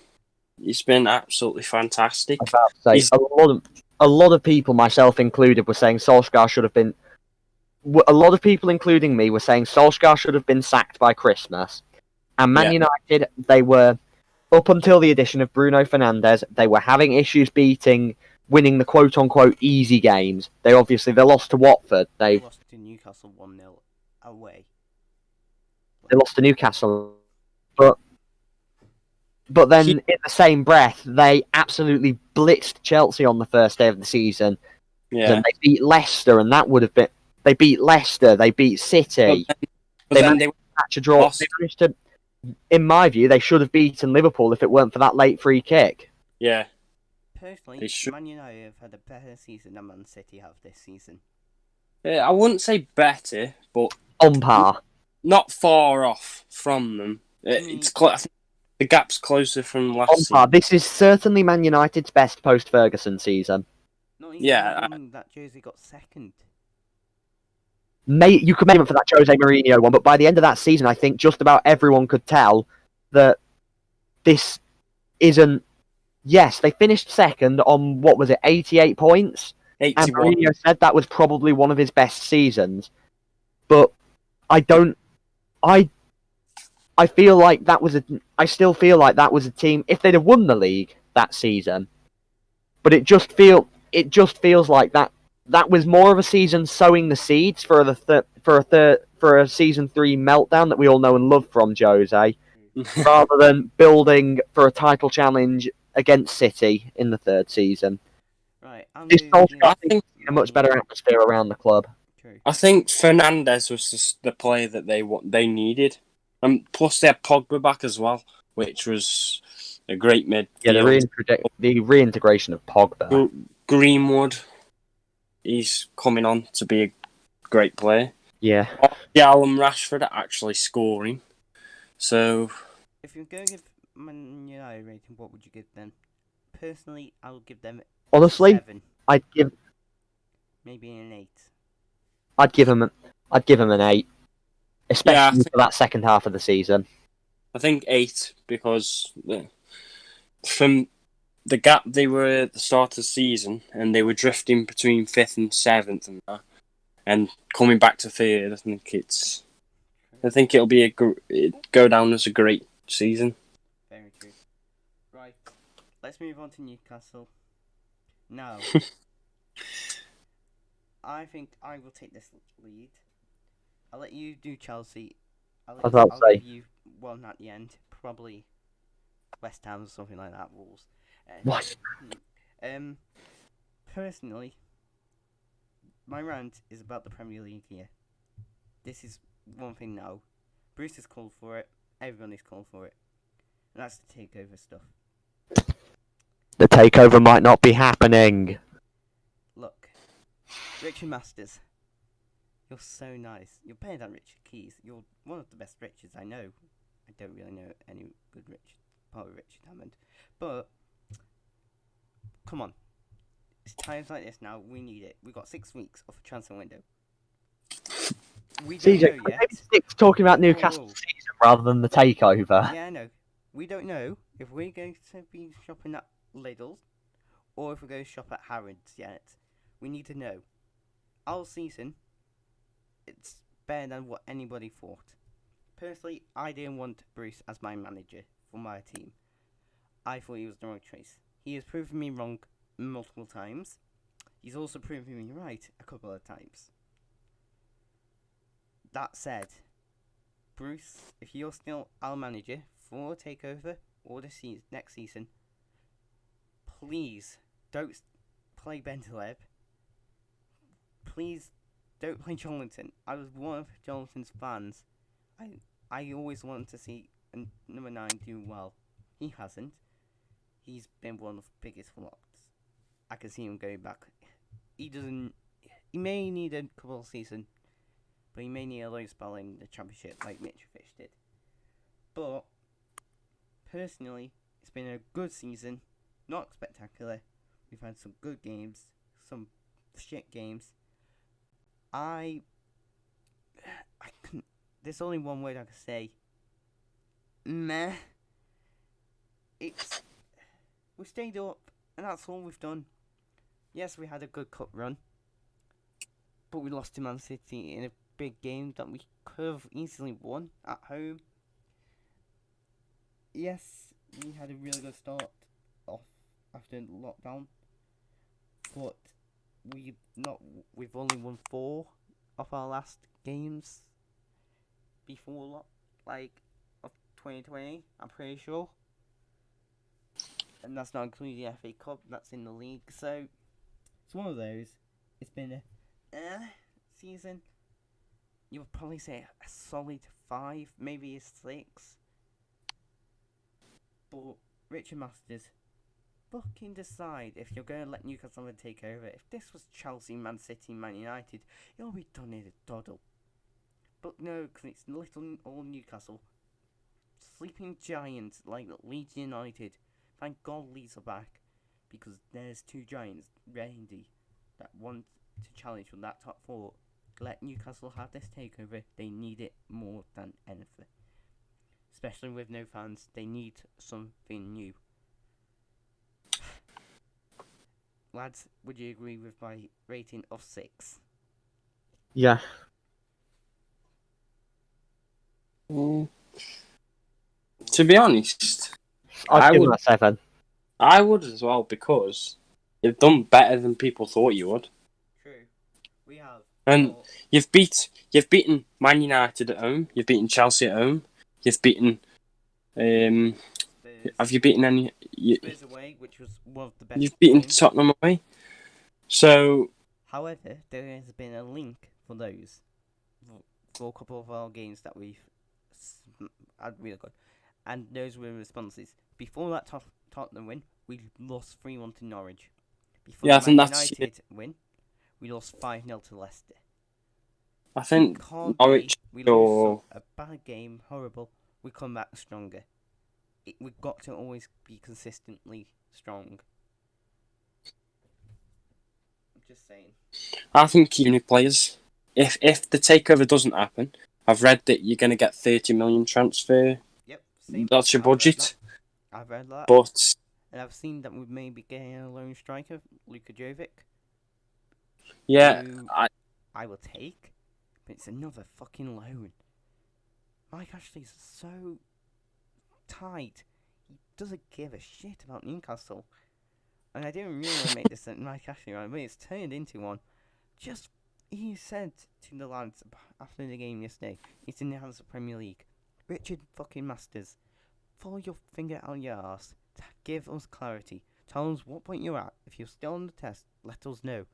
He's been absolutely fantastic. A lot of people, myself included, were saying Solskjaer should have been. A lot of people, including me, were saying Solskjaer should have been sacked by Christmas. And Man United, they were, up until the addition of Bruno Fernandes, they were having issues winning the quote-unquote easy games. They lost to Watford. They lost to Newcastle 1-0 away. They lost to Newcastle. But then, in the same breath, they absolutely blitzed Chelsea on the first day of the season. Yeah. And they beat Leicester, and that would have been... They beat Leicester, they beat City. They managed to catch a draw. They managed to, in my view, they should have beaten Liverpool if it weren't for that late free kick. Yeah. Personally, Man United have had a better season than Man City have this season. I wouldn't say better, but... On par. Not far off from them. I think the gap's closer from last season. On par. This is certainly Man United's best post-Ferguson season. Not even that jersey got second. You could blame it for that Jose Mourinho one, but by the end of that season, I think just about everyone could tell that this isn't... Yes, they finished second on, 88 points? 81. And Mourinho said that was probably one of his best seasons. But I feel like that was I still feel like that was a team, if they'd have won the league that season, but it just feels like that that was more of a season sowing the seeds for for a season 3 meltdown that we all know and love from Jose, rather than building for a title challenge against City in the 3rd season. Right, This Solskjaer, I think a much better atmosphere around the club. True. I think Fernandes was just the player that they needed, and plus they had Pogba back as well, which was a great midfield. Yeah, the reintegration of Pogba. Greenwood, he's coming on to be a great player. Yeah. Martial and Rashford are actually scoring. So, If you're going to give Man United a rating, what would you give them? Personally, I would give them Honestly, 7, I'd give maybe an 8. I'd give him an 8, especially for that second half of the season. I think 8 because from the gap they were at the start of the season and they were drifting between 5th and 7th and that, and coming back to 3rd. I think it'll be go down as a great season. Very true. Right, let's move on to Newcastle. Now, I think I will take this lead. I'll let you do Chelsea. I'll give you one at the end. Probably West Ham or something like that. Wolves. What? Personally, my rant is about the Premier League here. This is one thing now. Bruce has called for it. Everybody's called for it. And that's the takeover stuff. The takeover might not be happening. Look, Richard Masters, you're so nice. You're better than Richard Keys. You're one of the best Richards I know. I don't really know any good Richard, apart from Richard Hammond. But, come on. It's times like this now, we need it. We've got 6 weeks of a transfer window. We don't CJ, know yet. Stick's talking about Newcastle's season rather than the takeover. Yeah, I know. We don't know if we're going to be shopping at Lidl's or if we're going to shop at Harrods yet. We need to know. Our season, it's better than what anybody thought. Personally, I didn't want Bruce as my manager for my team. I thought he was the wrong choice. He has proven me wrong multiple times. He's also proven me right a couple of times. That said, Bruce, if you're still our manager for takeover or the next season, please don't play Bentaleb. Please don't play Jonathan. I was one of Jonathan's fans. I always wanted to see number 9 do well. He hasn't. He's been one of the biggest flops. I can see him going back. He may need a couple of seasons, but he may need a low spell in the championship like Mitrovic did. But personally, it's been a good season. Not spectacular. We've had some good games, some shit games. There's only one word I can say. Meh. We stayed up, and that's all we've done. Yes, we had a good cup run, but we lost to Man City in a big game that we could have easily won at home. Yes, we had a really good start off after lockdown, but we've only won 4 of our last games before of 2020. I'm pretty sure, and that's not including the FA Cup. That's in the league, so it's one of those. It's been a season. You would probably say a solid 5, maybe a 6. But Richard Masters, fucking decide if you're going to let Newcastle take over. If this was Chelsea, Man City, Man United, it'll be done in a doddle. But no, because it's little old Newcastle. Sleeping giants like Leeds United. Thank God Leeds are back, because there's 2 giants, Randy, that want to challenge from that top 4. Let Newcastle have this takeover. They need it more than anything. Especially with no fans, they need something new. Lads, would you agree with my rating of 6? Yeah. To be honest, I'd give him a 7. I would as well, because you've done better than people thought you would. True. We have. And you've beaten Man United at home. You've beaten Chelsea at home. You've beaten. Spurs. Have you beaten any? Spurs away, which was one of the best. You've beaten games. Tottenham away. So. However, there has been a link for those for a couple of our games that we've had really good, and those were responses. Before that Tottenham win, we lost 3-1 to Norwich. Before Yeah, I the think Man that's United win, we lost 5-0 to Leicester. I think Can't Norwich be. We or lose a bad game, horrible. We come back stronger. We've got to always be consistently strong. I'm just saying. I think uni players. If the takeover doesn't happen, I've read that you're going to get 30 million transfer. Yep, same. That's your budget. I've read that. But And I've seen that we may be getting a lone striker, Luka Jovic. yeah, Who I will take, but it's another fucking loan. Mike Ashley's so tight. He doesn't give a shit about Newcastle. And I didn't really want to make this Mike Ashley right, but it's turned into one. He said to the lads after the game yesterday, it's in the hands of the Premier League. Richard fucking Masters, follow your finger out your arse. Give us clarity. Tell us what point you're at. If you're still on the test, let us know.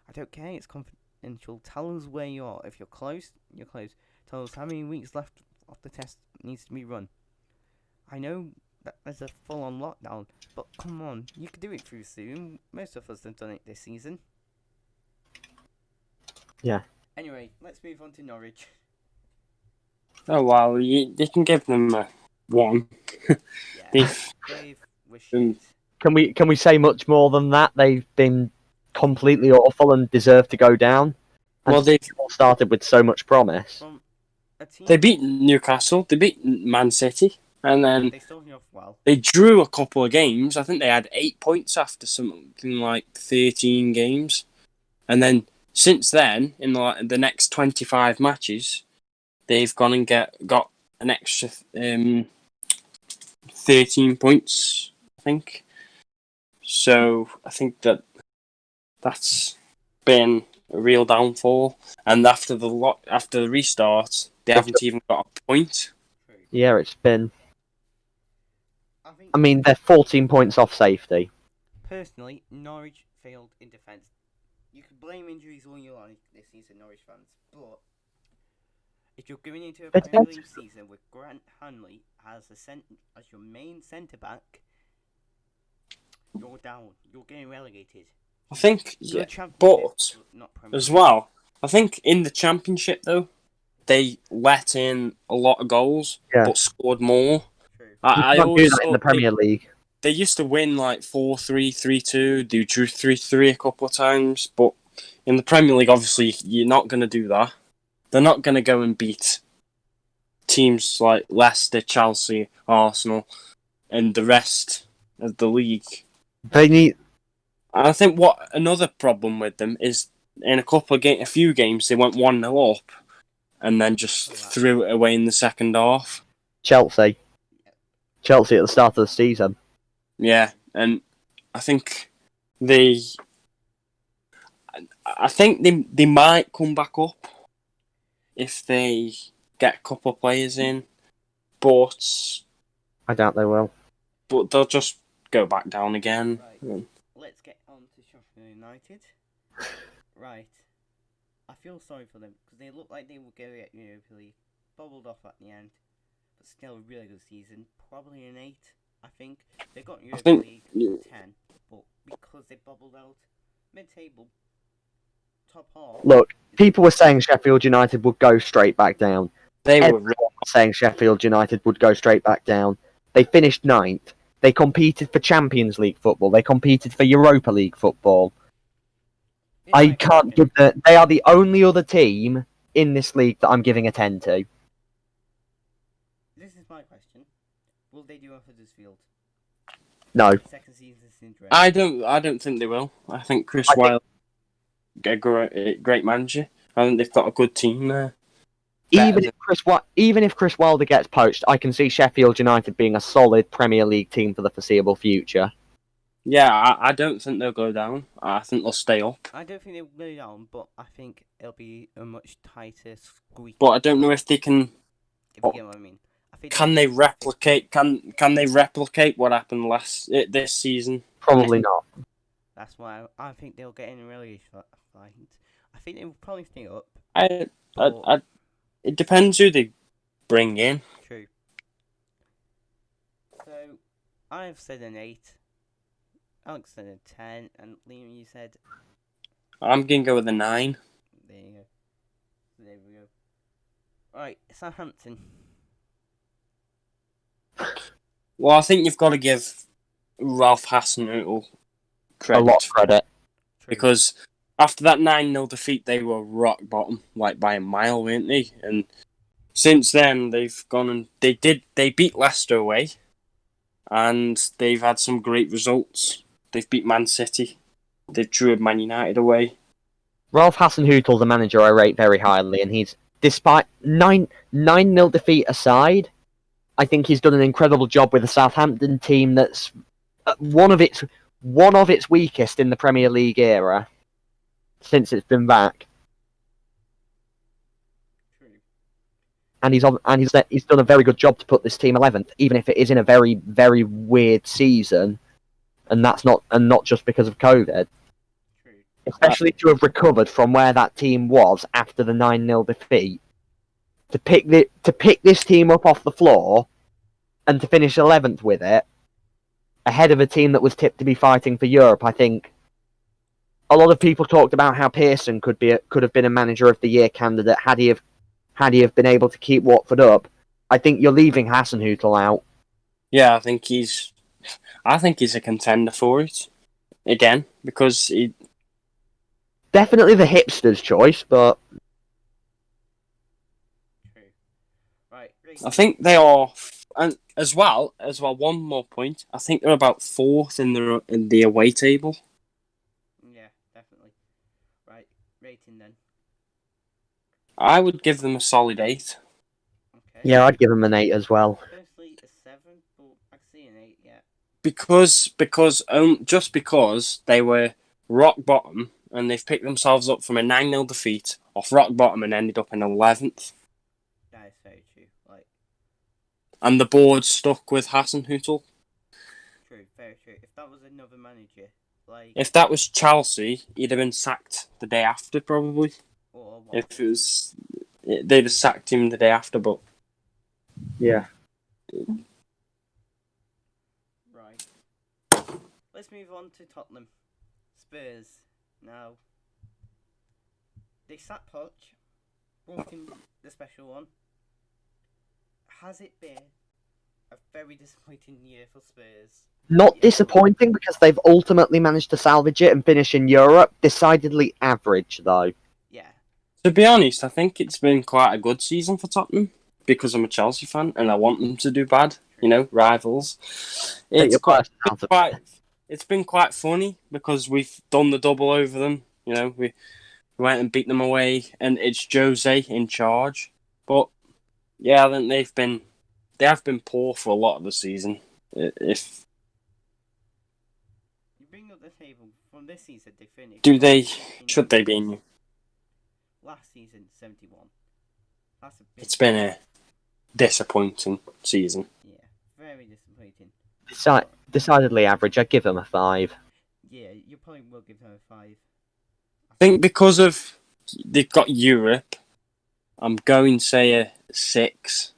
I don't care, it's confidential. Tell us where you are. If you're close, you're close. Tell us how many weeks left of the test needs to be run. I know that there's a full-on lockdown, but come on, you could do it through Zoom. Most of us have done it this season. Yeah. Anyway, let's move on to Norwich. oh wow, they can give them a 1. Yeah, they've wished it. Can we say much more than that? They've been completely awful and deserve to go down. And Well, they started with so much promise. From a team, they beat Newcastle. They beat Man City, and then they started off well. they drew a couple of games. I think they had 8 points after something like 13 games, and then since then, in the next 25 matches, they've gone and got an extra 13 points, I think. So I think that's been a real downfall. And after the restart, they haven't even got a point. Yeah, it's been. I I mean, they're 14 points off safety. Personally, Norwich failed in defence. You can blame injuries all you like this season, Norwich fans, but if you're going into a Premier League season with Grant Hanley as your main centre back, you're down. You're getting relegated. I think, Good yeah, Championship, but not Premier as League. well, I think in the Championship though, they let in a lot of goals, but scored more. True. You I can't do always that in the thought Premier League. they used to win like 4-3, 3-2. They drew 3-3 a couple of times, but in the Premier League, obviously, you're not going to do that. They're not going to go and beat teams like Leicester, Chelsea, Arsenal, and the rest of the league. They need. I think what another problem with them is in a few games they went 1-0 up, and then just threw it away in the second half. Chelsea at the start of the season. Yeah, and I think they might come back up if they get a couple of players in, but I doubt they will. But they'll just go back down again. Right. Let's get on to Sheffield United. Right. I feel sorry for them because they look like they will go at Europa League. Bubbled off at the end, but still a really good season. Probably an 8, I think. They got Europa League 10, but because they bubbled out mid-table, top half. Look, people were saying Sheffield United would go straight back down. Everyone was saying Sheffield United would go straight back down. They finished 9th. They competed for Champions League football. They competed for Europa League football. I can't give they are the only other team in this league that I'm giving a 10 to. This is my question. Will they do Huddersfield? No. Second season syndrome. I don't think they will. I think Chris Wilde a great manager. I think they've got a good team there. Even if Chris Wilder gets poached, I can see Sheffield United being a solid Premier League team for the foreseeable future. Yeah, I don't think they'll go down. I think they'll stay up. I don't think they'll go down, but I think it'll be a much tighter squeak. But I don't know if they can. If you get what I mean. I think Can they replicate? Can they replicate what happened this season? Probably not. That's why I think they'll get in a relegation fight. I think they will probably stay up. It depends who they bring in. True. So, I've said an 8. Alex said a 10, and Liam, you said. I'm gonna go with a 9. There you go. There we go. Right, Southampton. Well, I think you've got to give Ralph Hasenhüttl credit. A lot of credit. True. Because after that 9-0 defeat, they were rock bottom, like by a mile, weren't they? And since then, they've gone and they beat Leicester away, and they've had some great results. They've beat Man City. They've drew Man United away. Ralph Hasenhüttl, the manager, I rate very highly, and he's, despite 9-0 defeat aside, I think he's done an incredible job with a Southampton team that's one of its weakest in the Premier League era since it's been back. True. And he's done a very good job to put this team 11th, even if it is in a very, very weird season, and that's not just because of COVID. True. Especially to have recovered from where that team was after the 9-0 defeat, to pick this team up off the floor, and to finish 11th with it, ahead of a team that was tipped to be fighting for Europe. I think a lot of people talked about how Pearson could have been a manager of the year candidate had he have been able to keep Watford up. I think you're leaving Hasenhüttl out. Yeah, I think he's a contender for it again because he. Definitely the hipster's choice, but True. Right. I think they are, and as well. One more point. I think they're about 4th in the away table. Yeah, definitely. Right. Rating then. I would give them a solid 8. Okay. yeah, I'd give him an 8 as well. Firstly, a 7, but I can see an 8. Yeah. Because they were rock bottom and they've picked themselves up from a 9-0 defeat off rock bottom and ended up in 11th. That is very true. Like. And the board stuck with Hasenhüttl. True. Very true. If that was another manager, like. If that was Chelsea, he'd have been sacked the day after, probably. Or what? If it was, they'd have sacked him the day after. But Yeah. Right. Let's move on to Tottenham. Spurs. Now, they sat Poch, brought in the special one. Has it been a very disappointing year for Spurs? Not disappointing because they've ultimately managed to salvage it and finish in Europe. Decidedly average, though. Yeah. to be honest, I think it's been quite a good season for Tottenham because I'm a Chelsea fan and I want them to do bad. You know, rivals. It's been quite funny because we've done the double over them. You know, we went and beat them away, and it's Jose in charge. But yeah, I think they have been poor for a lot of the season. If You bring up the table from this season, they finished. should they be in? Last season, 71. That's a bit. It's been a disappointing season. Yeah, very disappointing. Decidedly average. I'd give them a 5. Yeah, you probably will give them a 5. I think because of they've got Europe, I'm going to say a 6.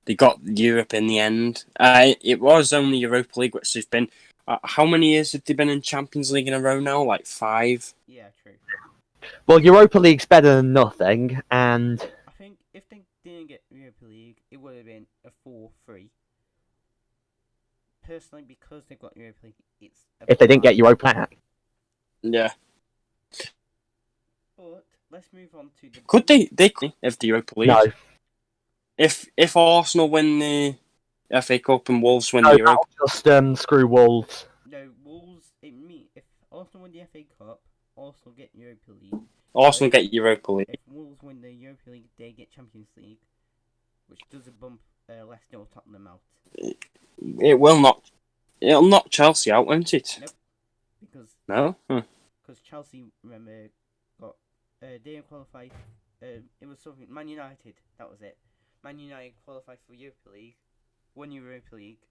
They got Europe in the end. It was only Europa League, which they've been. How many years have they been in Champions League in a row now? Like 5. Yeah, true. Well, Europa League's better than nothing, and I think if they didn't get Europa League, it would have been a 4-3. Personally, because they've got Europa League, it's. if they didn't get Europa back. Yeah. But let's move on to the. Could they? They could if the Europa League. No. If Arsenal win the FA Cup and Wolves win No, the Europa, that'll just screw Wolves. No, Wolves. If Arsenal win the FA Cup, Arsenal get Europa League. Arsenal get Europa League. If Wolves win the Europa League, they get Champions League, which does a bump Leicester or Tottenham out. It will not. It'll knock Chelsea out, won't it? Nope. because No? Chelsea, remember, got didn't qualify. It was something Man United. That was it. Man United qualified for Europa League, won Europa League,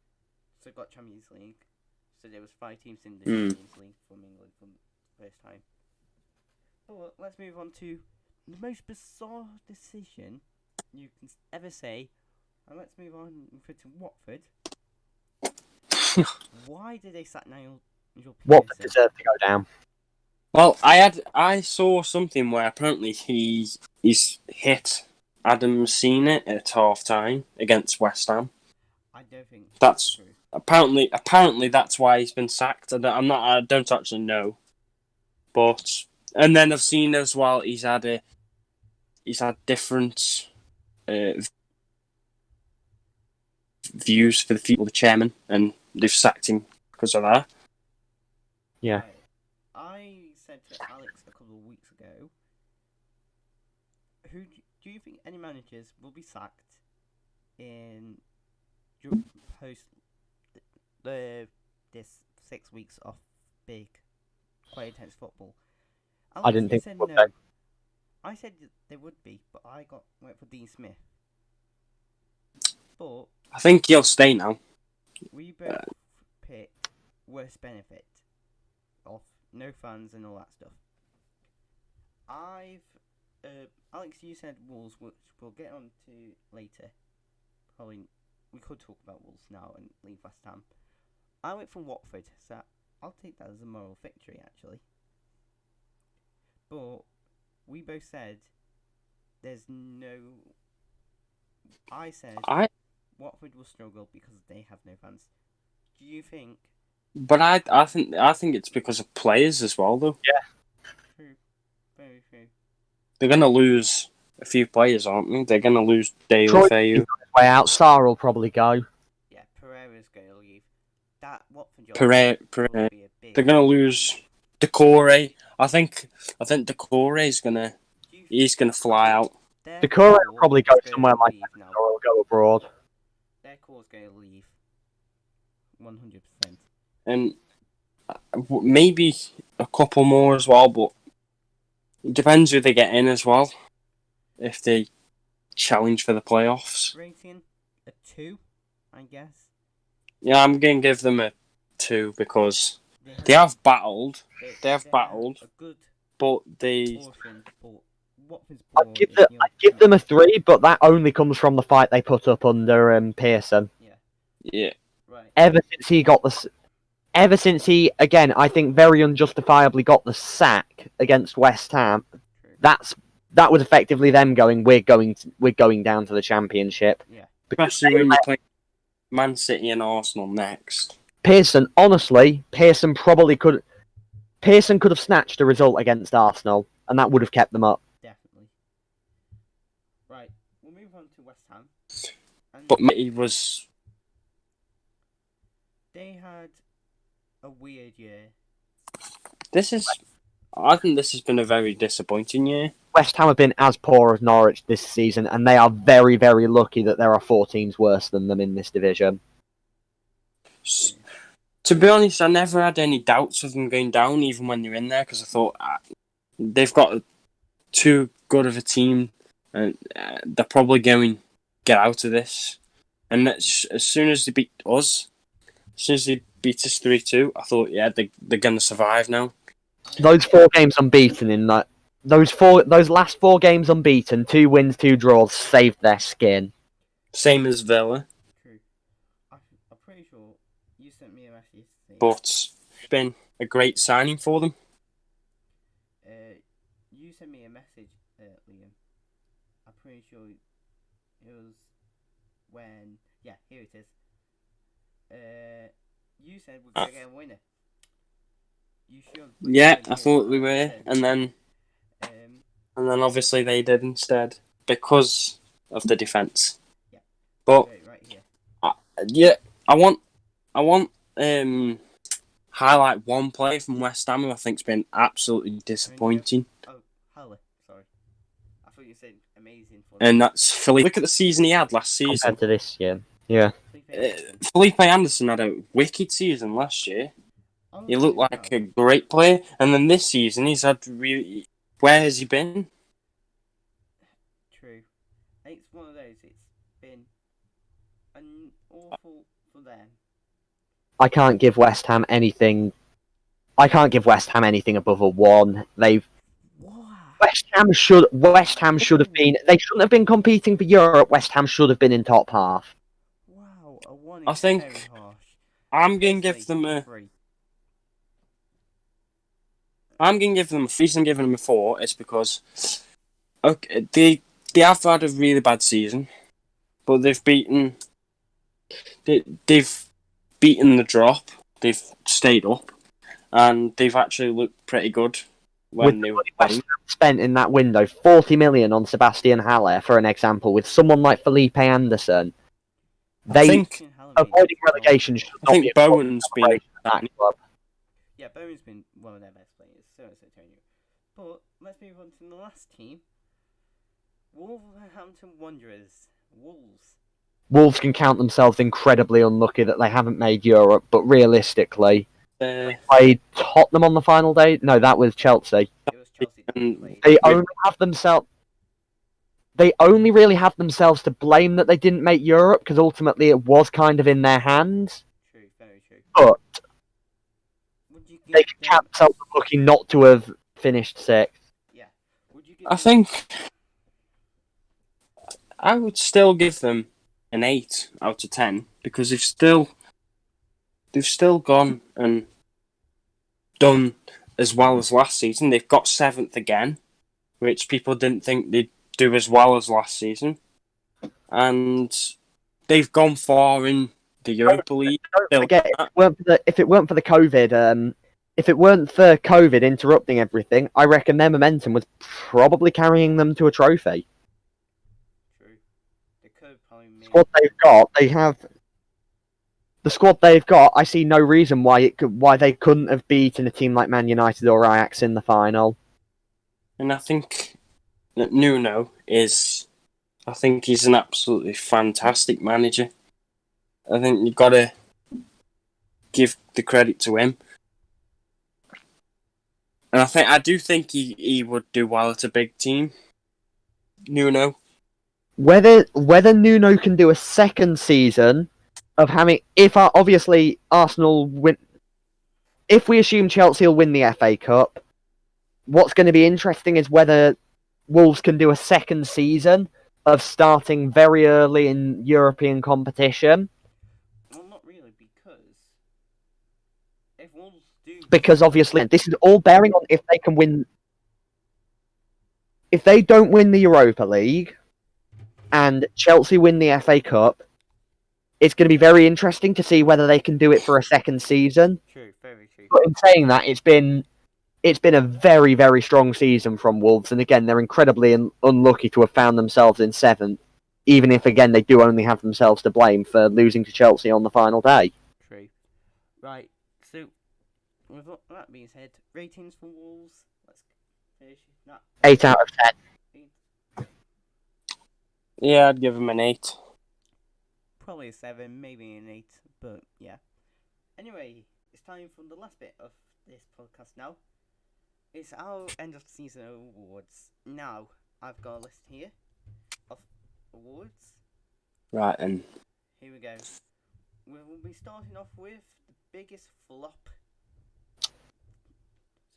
so got Champions League. So there was 5 teams in the Champions League from England for the first time. But let's move on to the most bizarre decision you can ever say. And let's move on to Watford. Why did they sack Nigel Pearson? Watford deserved to go down. Well, I saw something where apparently he's hit Adam Senior at half time against West Ham. I don't think That's true. apparently that's why he's been sacked. I don't actually know, but and then I've seen as well he's had different views for the future of the chairman, and they've sacked him because of that. Yeah. Right. I said to Alex a couple of weeks ago, who do you think any managers will be sacked in post this 6 weeks of big, quite intense football? Alex, I didn't think said they would no. be. I said they would be, but I went for Dean Smith. But I think he'll stay now. we both picked worst benefit of no fans and all that stuff. Alex, you said Wolves, which we'll get on to later. Probably we could talk about Wolves now and leave West Ham. I went for Watford, so I'll take that as a moral victory actually. But we both said there's no. I said Watford will struggle because they have no fans. Do you think? But I think it's because of players as well, though. Yeah. True. Very true. They're gonna lose a few players, aren't they? They're gonna lose Dale Troy Fayu. is on his way out. Sarr will probably go. Yeah, Pereira's going to leave. That Watford job Pereira. will be a big. They're gonna lose Decore. I think Decore is gonna. He's gonna fly out. The Decore will probably go somewhere like that, or he'll go abroad. Their core's going to leave. 100%. And maybe a couple more as well, but it depends who they get in as well. If they challenge for the playoffs. Rating a 2, I guess. Yeah, I'm going to give them a 2 because they have battled. They have battled, a good but they. portion, but Watford's I'd give them a 3, but that only comes from the fight they put up under Pearson. Yeah. Right. Ever since he, again, I think very unjustifiably got the sack against West Ham, True. that was effectively them going, we're going down to the Championship. Yeah. Especially when you play Man City and Arsenal next. Pearson, honestly, Pearson could have snatched a result against Arsenal, and that would have kept them up. Definitely. Right. We'll move on to West Ham. And But he was. they had a weird year. I think this has been a very disappointing year. West Ham have been as poor as Norwich this season, and they are very, very lucky that there are 4 teams worse than them in this division. To be honest, I never had any doubts of them going down, even when they're in there, because I thought they've got too good of a team, and they're probably going to get out of this. And as soon as they beat us, as soon as they beat us 3-2, I thought, yeah, they're going to survive now. Those 4 games unbeaten in that. Those last 4 games unbeaten, 2 wins, 2 draws, saved their skin. Same as Villa. True. I'm pretty sure you sent me a message saying, But it's been a great signing for them. you sent me a message, Liam. I'm pretty sure it was when. Yeah, here it is. You said we're going to get a winner. You should. Yeah, I thought we were, and then Um, obviously they did instead because of the defense. Yeah. But right here. yeah, I want highlight one player from West Ham who I think's been absolutely disappointing, Oh, Haller. Sorry. I thought you said amazing. and that's Felipe. Look at the season he had last season. Compared to this year. Yeah. Felipe Anderson had a wicked season last year. He looked like a great player, and then this season he's had really. Where has he been? True. It's one of those. It's been an awful for them. I can't give West Ham anything. I can't give West Ham anything above a 1. Wow. West Ham should have been. They shouldn't have been competing for Europe. West Ham should have been in top half. Wow, a 1 I is think very harsh. I'm going to give them a. 3. I'm going to give them a 3. I'm giving them a 4. It's because okay, they have had a really bad season, but they've beaten the drop. They've stayed up, and they've actually looked pretty good when they were West playing. Ham spent in that window 40 million on Sebastian Haller, for an example, with someone like Felipe Anderson. I think Avoiding relegation should not be a Bowen's been operation at that club. Yeah, Bowen's been one of their best players, so is Antonio. But let's move on to the last team. Wolverhampton Wanderers. Wolves can count themselves incredibly unlucky that they haven't made Europe, but realistically, they played Tottenham on the final day. No, that was Chelsea. It was Chelsea that played. They only really have themselves to blame that they didn't make Europe, because ultimately it was kind of in their hands. True, very true. But they can count themselves unlucky not to have finished 6th. Yeah. I think I would still give them an 8 out of 10 because they've still gone and done as well as last season. They've got 7th again, which people didn't think they'd do as well as last season, and they've gone far in the Europa League. Don't forget, if it weren't for COVID interrupting everything, I reckon their momentum was probably carrying them to a trophy. True. They could probably make... The squad they've got, I see no reason why they couldn't have beaten a team like Man United or Ajax in the final. And I think that Nuno he's an absolutely fantastic manager. I think you've got to give the credit to him. And I do think he would do well at a big team. Nuno. Whether Nuno can do a second season of having, obviously Arsenal win, if we assume Chelsea will win the FA Cup, what's going to be interesting is whether Wolves can do a second season of starting very early in European competition. Well, not really, because if Wolves do... Because obviously, this is all bearing on if they can win... If they don't win the Europa League, and Chelsea win the FA Cup, it's going to be very interesting to see whether they can do it for a second season. True, very true. But in saying that, it's been a very, very strong season from Wolves, and again, they're incredibly unlucky to have found themselves in 7th, even if, again, they do only have themselves to blame for losing to Chelsea on the final day. True. Right, so, with that being said, ratings for Wolves, let's finish that. 8 out of 10. Yeah, I'd give him an 8. Probably a 7, maybe an 8, but yeah. Anyway, it's time for the last bit of this podcast now. It's our end of season awards. Now, I've got a list here of awards. Right, and here we go. We'll be starting off with the biggest flop.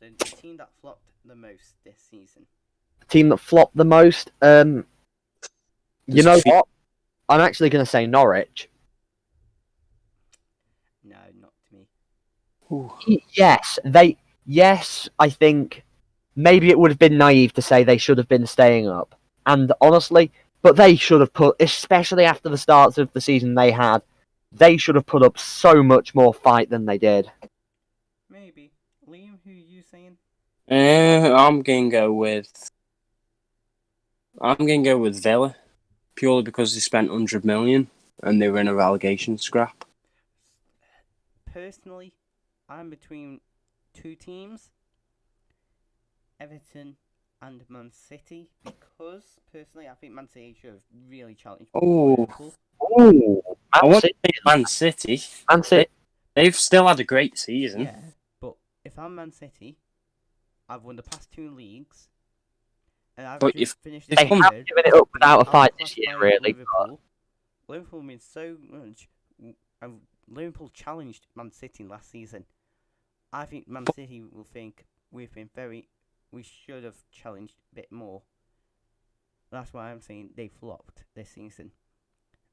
So, the team that flopped the most this season. Team that flopped the most? You know what? I'm actually going to say Norwich. No, not to me. Ooh. Yes, I think maybe it would have been naive to say they should have been staying up. And honestly, but they should have put, especially after the starts of the season they had, they should have put up so much more fight than they did. Maybe. Liam, who are you saying? I'm going to go with Villa, purely because they spent 100 million and they were in a relegation scrap. Personally, I'm between two teams, Everton and Man City, because personally I think Man City should have really challenged Liverpool. I want to say Man City. Man City. They've still had a great season. Yeah, if I'm Man City, I've won the past 2 leagues, and I've But just if finished They in have third. given it up without a I'll fight class this year, by really. But Liverpool. Liverpool means so much. Liverpool challenged Man City last season. I think Man City will think we should have challenged a bit more. That's why I'm saying they flopped this season.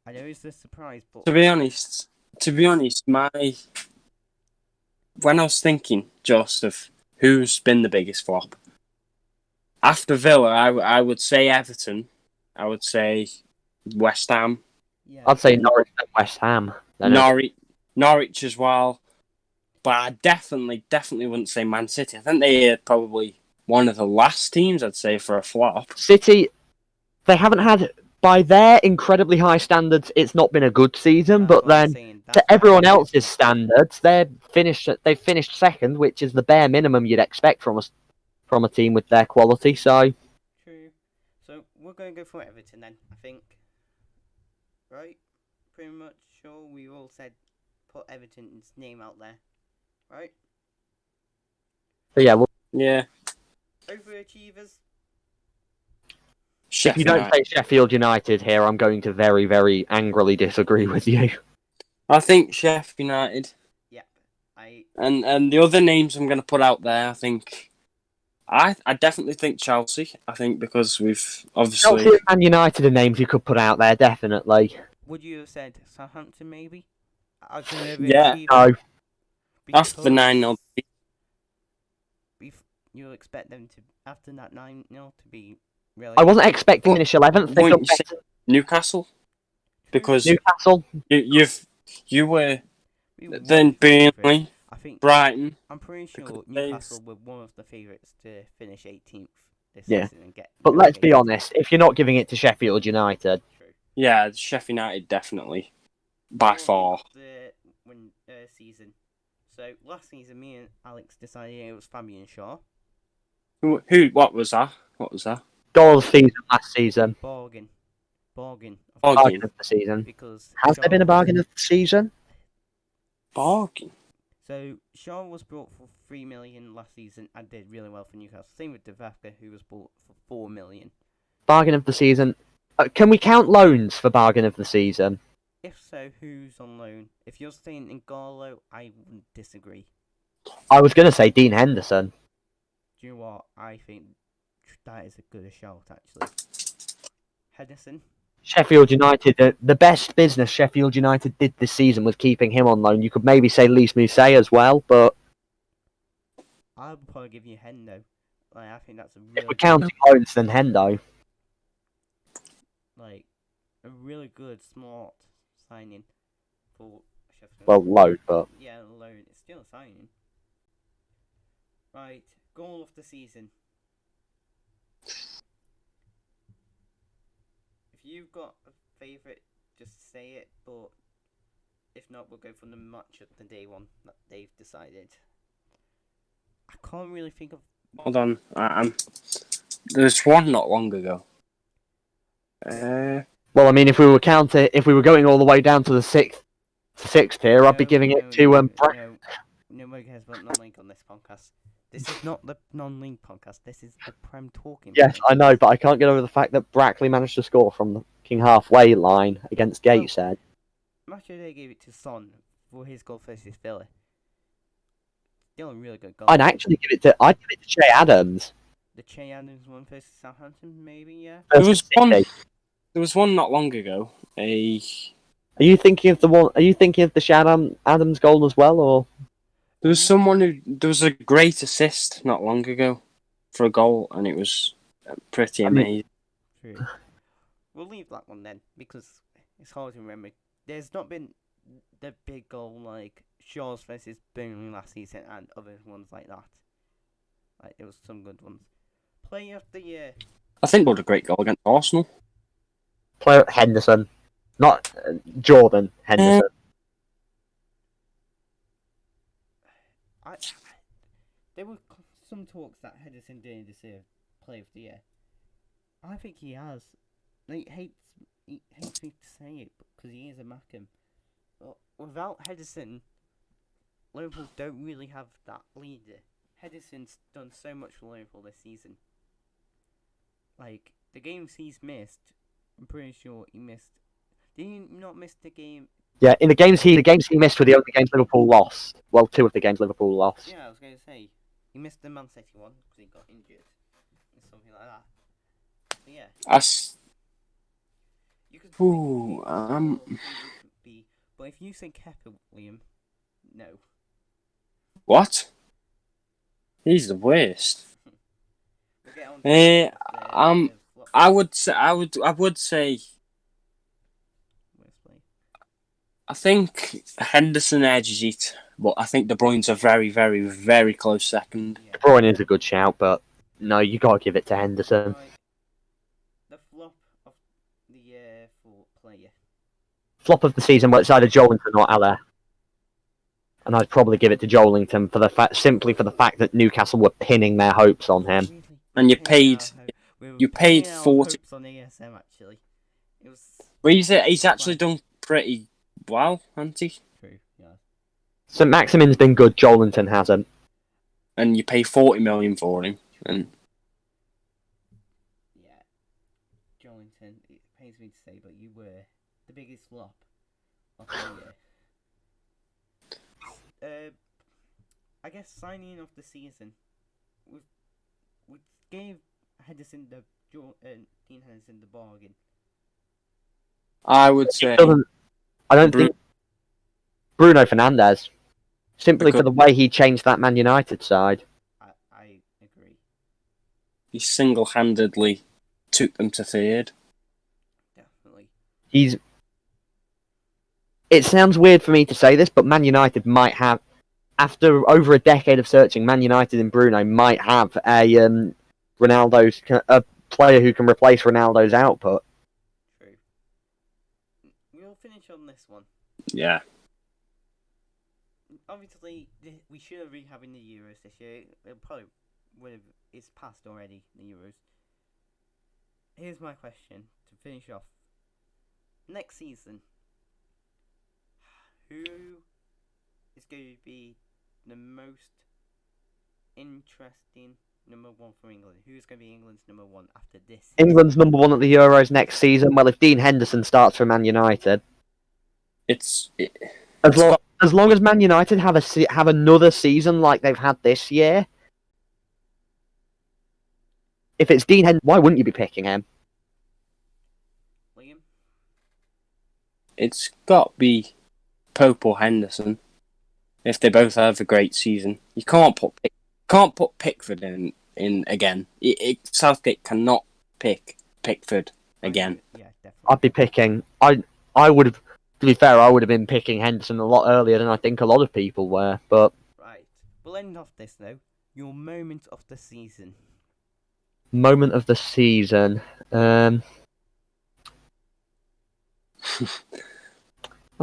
I know it's a surprise, but to be honest, when I was thinking just of who's been the biggest flop after Villa, I would say Everton. I would say West Ham, yeah, I'd say Norwich and West Ham. Norwich as well. But I definitely wouldn't say Man City. I think they are probably one of the last teams I'd say for a flop. City, they haven't had, by their incredibly high standards, it's not been a good season. that's But what I'm then, saying. That's to why everyone I'm else's standards, they've finished second, which is the bare minimum you'd expect from a team with their quality. So true. So we're going to go for Everton then. I think, right? Pretty much sure we all said put Everton's name out there, right? yeah, well, Yeah, Overachievers. if you don't say Sheffield United here, I'm going to very, very angrily disagree with you. I think Sheffield United. Yep. And the other names I'm going to put out there, I think. I definitely think Chelsea. I think because we've obviously. Chelsea and United are names you could put out there, definitely. Would you have said Southampton maybe? As an Yeah. overachiever? No. After the 9-0. You'll expect them to, after that 9-0, to be really. I wasn't expecting to finish 11th. They've Wouldn't done you say better. Newcastle? Because Newcastle. you were We were then one of the favourites. Burnley, I think. Brighton. I'm pretty sure because Newcastle were one of the favourites to finish 18th this Yeah. season and get. But let's be relegated. honest, if you're not giving it to Sheffield United, True. Yeah, Sheffield United definitely by far. The season. So last season, me and Alex decided it was Fabian Shaw. Who? What was that? goal of the season last season, Bargain. Bargain. bargain of the season. Because Has Shaw there been a was- bargain of the season? Bargain. So Shaw was bought for 3 million last season and did really well for Newcastle. Same with Devaka, who was bought for 4 million. Bargain of the season. Can we count loans for bargain of the season? If so, who's on loan? If you're saying N'Golo, I wouldn't disagree. I was going to say Dean Henderson. Do you know what? I think that is a good shout, actually. Henderson. Sheffield United, the best business Sheffield United did this season was keeping him on loan. You could maybe say Lys Mousset as well, but I would probably give you Hendo. Like, I think that's a if really we're counting loans, then Hendo. a really good, smart signing for Sheffield. Well, loan, but Yeah, loan. It's still a signing. Right, goal of the season. If you've got a favourite, just say it, but if not, we'll go for the match of the day one that they've decided. I can't really think of. Hold on. There's one not long ago. well, I mean, if we were going all the way down to the sixth tier, I'd be giving it to Nobody cares about non-link on this podcast. This is not the non-link podcast. This is the Prem talking. Yes, I know, but I can't get over the fact that Brackley managed to score from the fucking halfway line against Gateshead. Match of the day gave it to Son for his goal versus Villa. Still a really good goal. I'd give it to Che Adams. The Che Adams one versus Southampton, maybe, yeah. There was one not long ago. Are you thinking of the Che Adams goal as well, or? There was a great assist not long ago for a goal, and it was pretty amazing. True. We'll leave that one then, because it's hard to remember. There's not been the big goal like Shaw's versus Burnley last season and other ones like that. Like, there was some good ones. Player of the year. I think what a great goal against Arsenal. Player Henderson, not Jordan Henderson. There were some talks that Henderson didn't deserve Player of the Year. I think he has. He hates me to say it because he is a Mackham. But without Henderson, Liverpool don't really have that leader Henderson's done so much for Liverpool this season. Like, the games he's missed, I'm pretty sure he missed. Did he not miss the game? Yeah, in the games he missed were the only games Liverpool lost. Well, 2 of the games Liverpool lost. Yeah, I was going to say. He missed the Man City one because he got injured. Or something like that. But yeah. You could Ooh, be, but if you say Kepa, Liam, no. What? He's the worst. We'll get on to I would say. Worst play. I think Henderson edges it, but I think De Bruyne's a very, very, very close second. Yeah. De Bruyne is a good shout, but no, you got to give it to Henderson. Right. The flop of the year for player. Flop of the season, well, it's either Joelinton or Aller. And I'd probably give it to Joelinton simply for the fact that Newcastle were pinning their hopes on him. Really? And you paid 40. Hopes on ASM actually. It was. Well, he's actually done pretty well, hasn't he? True. Yeah. St Maximin's been good. Joelinton hasn't. And you pay 40 million for him, and Yeah. Joelinton, it pains me to say, but you were the biggest flop of the year. I guess signing of the season. We gave Henderson Dean Henderson the bargain. I would say I don't think Bruno Fernandes. Simply for the way he changed that Man United side. I agree. He single-handedly took them to third. Definitely. It sounds weird for me to say this, but Man United might have, after over a decade of searching, Man United and Bruno might have a player who can replace Ronaldo's output. True. We'll finish on this one. Yeah. Obviously, we should have been having the Euros this year. It probably would have. It's passed already, the Euros. Here's my question to finish off. Next season, who is going to be the most interesting number one for England? Who's going to be England's number one after this season? England's number one at the Euros next season. Well, if Dean Henderson starts for Man United, as long as Man United have another season like they've had this year, if it's Dean Henderson, why wouldn't you be picking him? Liam? It's got to be Pope or Henderson if they both have a great season. You can't put Pickford in again. Southgate cannot pick Pickford again. Yeah, definitely. I'd be picking. I would have. To be fair, I would have been picking Henderson a lot earlier than I think a lot of people were. But right, we'll end off this though. Your moment of the season. Moment of the season. That's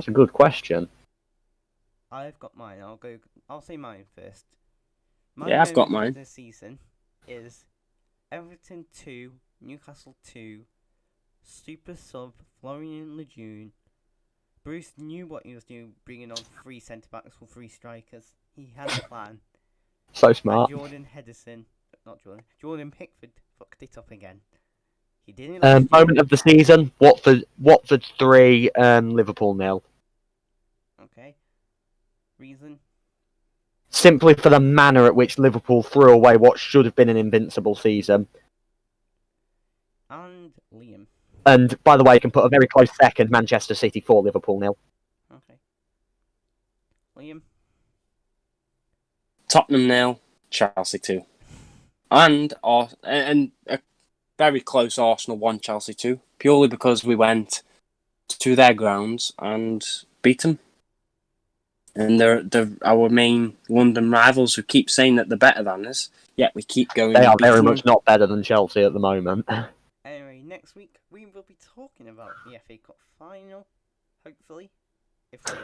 a good question. I've got mine. I'll say mine first. I've got mine. This season is Everton 2, Newcastle 2, super sub Florian Lejeune. Bruce knew what he was doing, bringing on 3 centre backs for 3 strikers. He had a plan. So smart. And Jordan Pickford fucked it up again. He didn't. Moment of the season: Watford 3, Liverpool 0. Okay. Reason? Simply for the manner at which Liverpool threw away what should have been an invincible season. And Liam. And by the way, you can put a very close second: Manchester City 4, Liverpool 0. Okay. Liam. Tottenham 0, Chelsea 2, and a very close Arsenal 1, Chelsea 2. Purely because we went to their grounds and beat them. And they're our main London rivals who keep saying that they're better than us, yet we keep going. They are very much not better than Chelsea at the moment. Anyway, next week we will be talking about the FA Cup final, hopefully.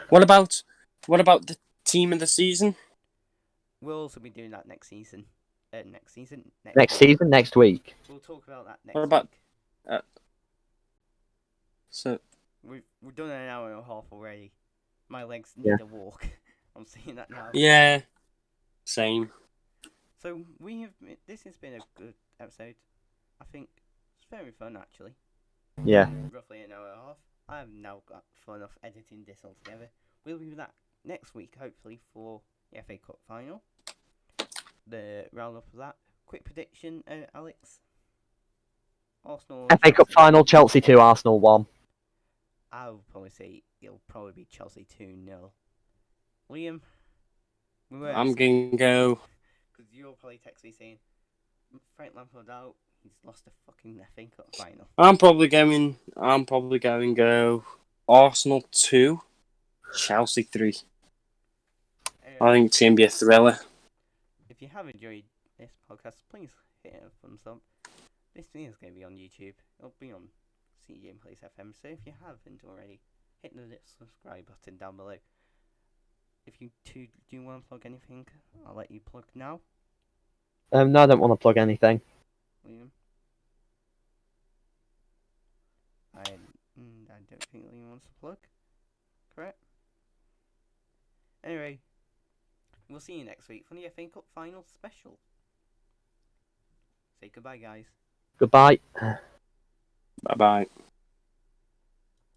What about the team of the season? We'll also be doing that next season. Next Next week. We'll talk about that next What about week. So we've done an hour and a half already. My legs need a walk. I'm seeing that now. Yeah, same. So this has been a good episode. I think it's very fun actually. Yeah. Roughly an hour and a half. I've now got fun of editing this all together. We'll be back next week, hopefully, for the FA Cup final. The round-up of that. Quick prediction, Alex? Arsenal. FA Cup final, Chelsea 2, Arsenal 1. I would probably say it'll probably be Chelsea 2-0. Liam? I'm going to go. Because you'll probably text me saying, Frank Lampard out, he's lost a fucking FA Cup final. I'm probably going to go Arsenal 2, Chelsea 3. I think it's going to be a thriller. If you have enjoyed this podcast, please hit a thumbs up. This video is going to be on YouTube. It'll be on CJ Plays FM. So if you haven't already, hit the subscribe button down below. If you two do want to plug anything, I'll let you plug now. No, I don't want to plug anything. Liam? I don't think Liam wants to plug. Correct? Anyway, we'll see you next week for the FA Cup final special. Say goodbye, guys. Goodbye. Bye-bye.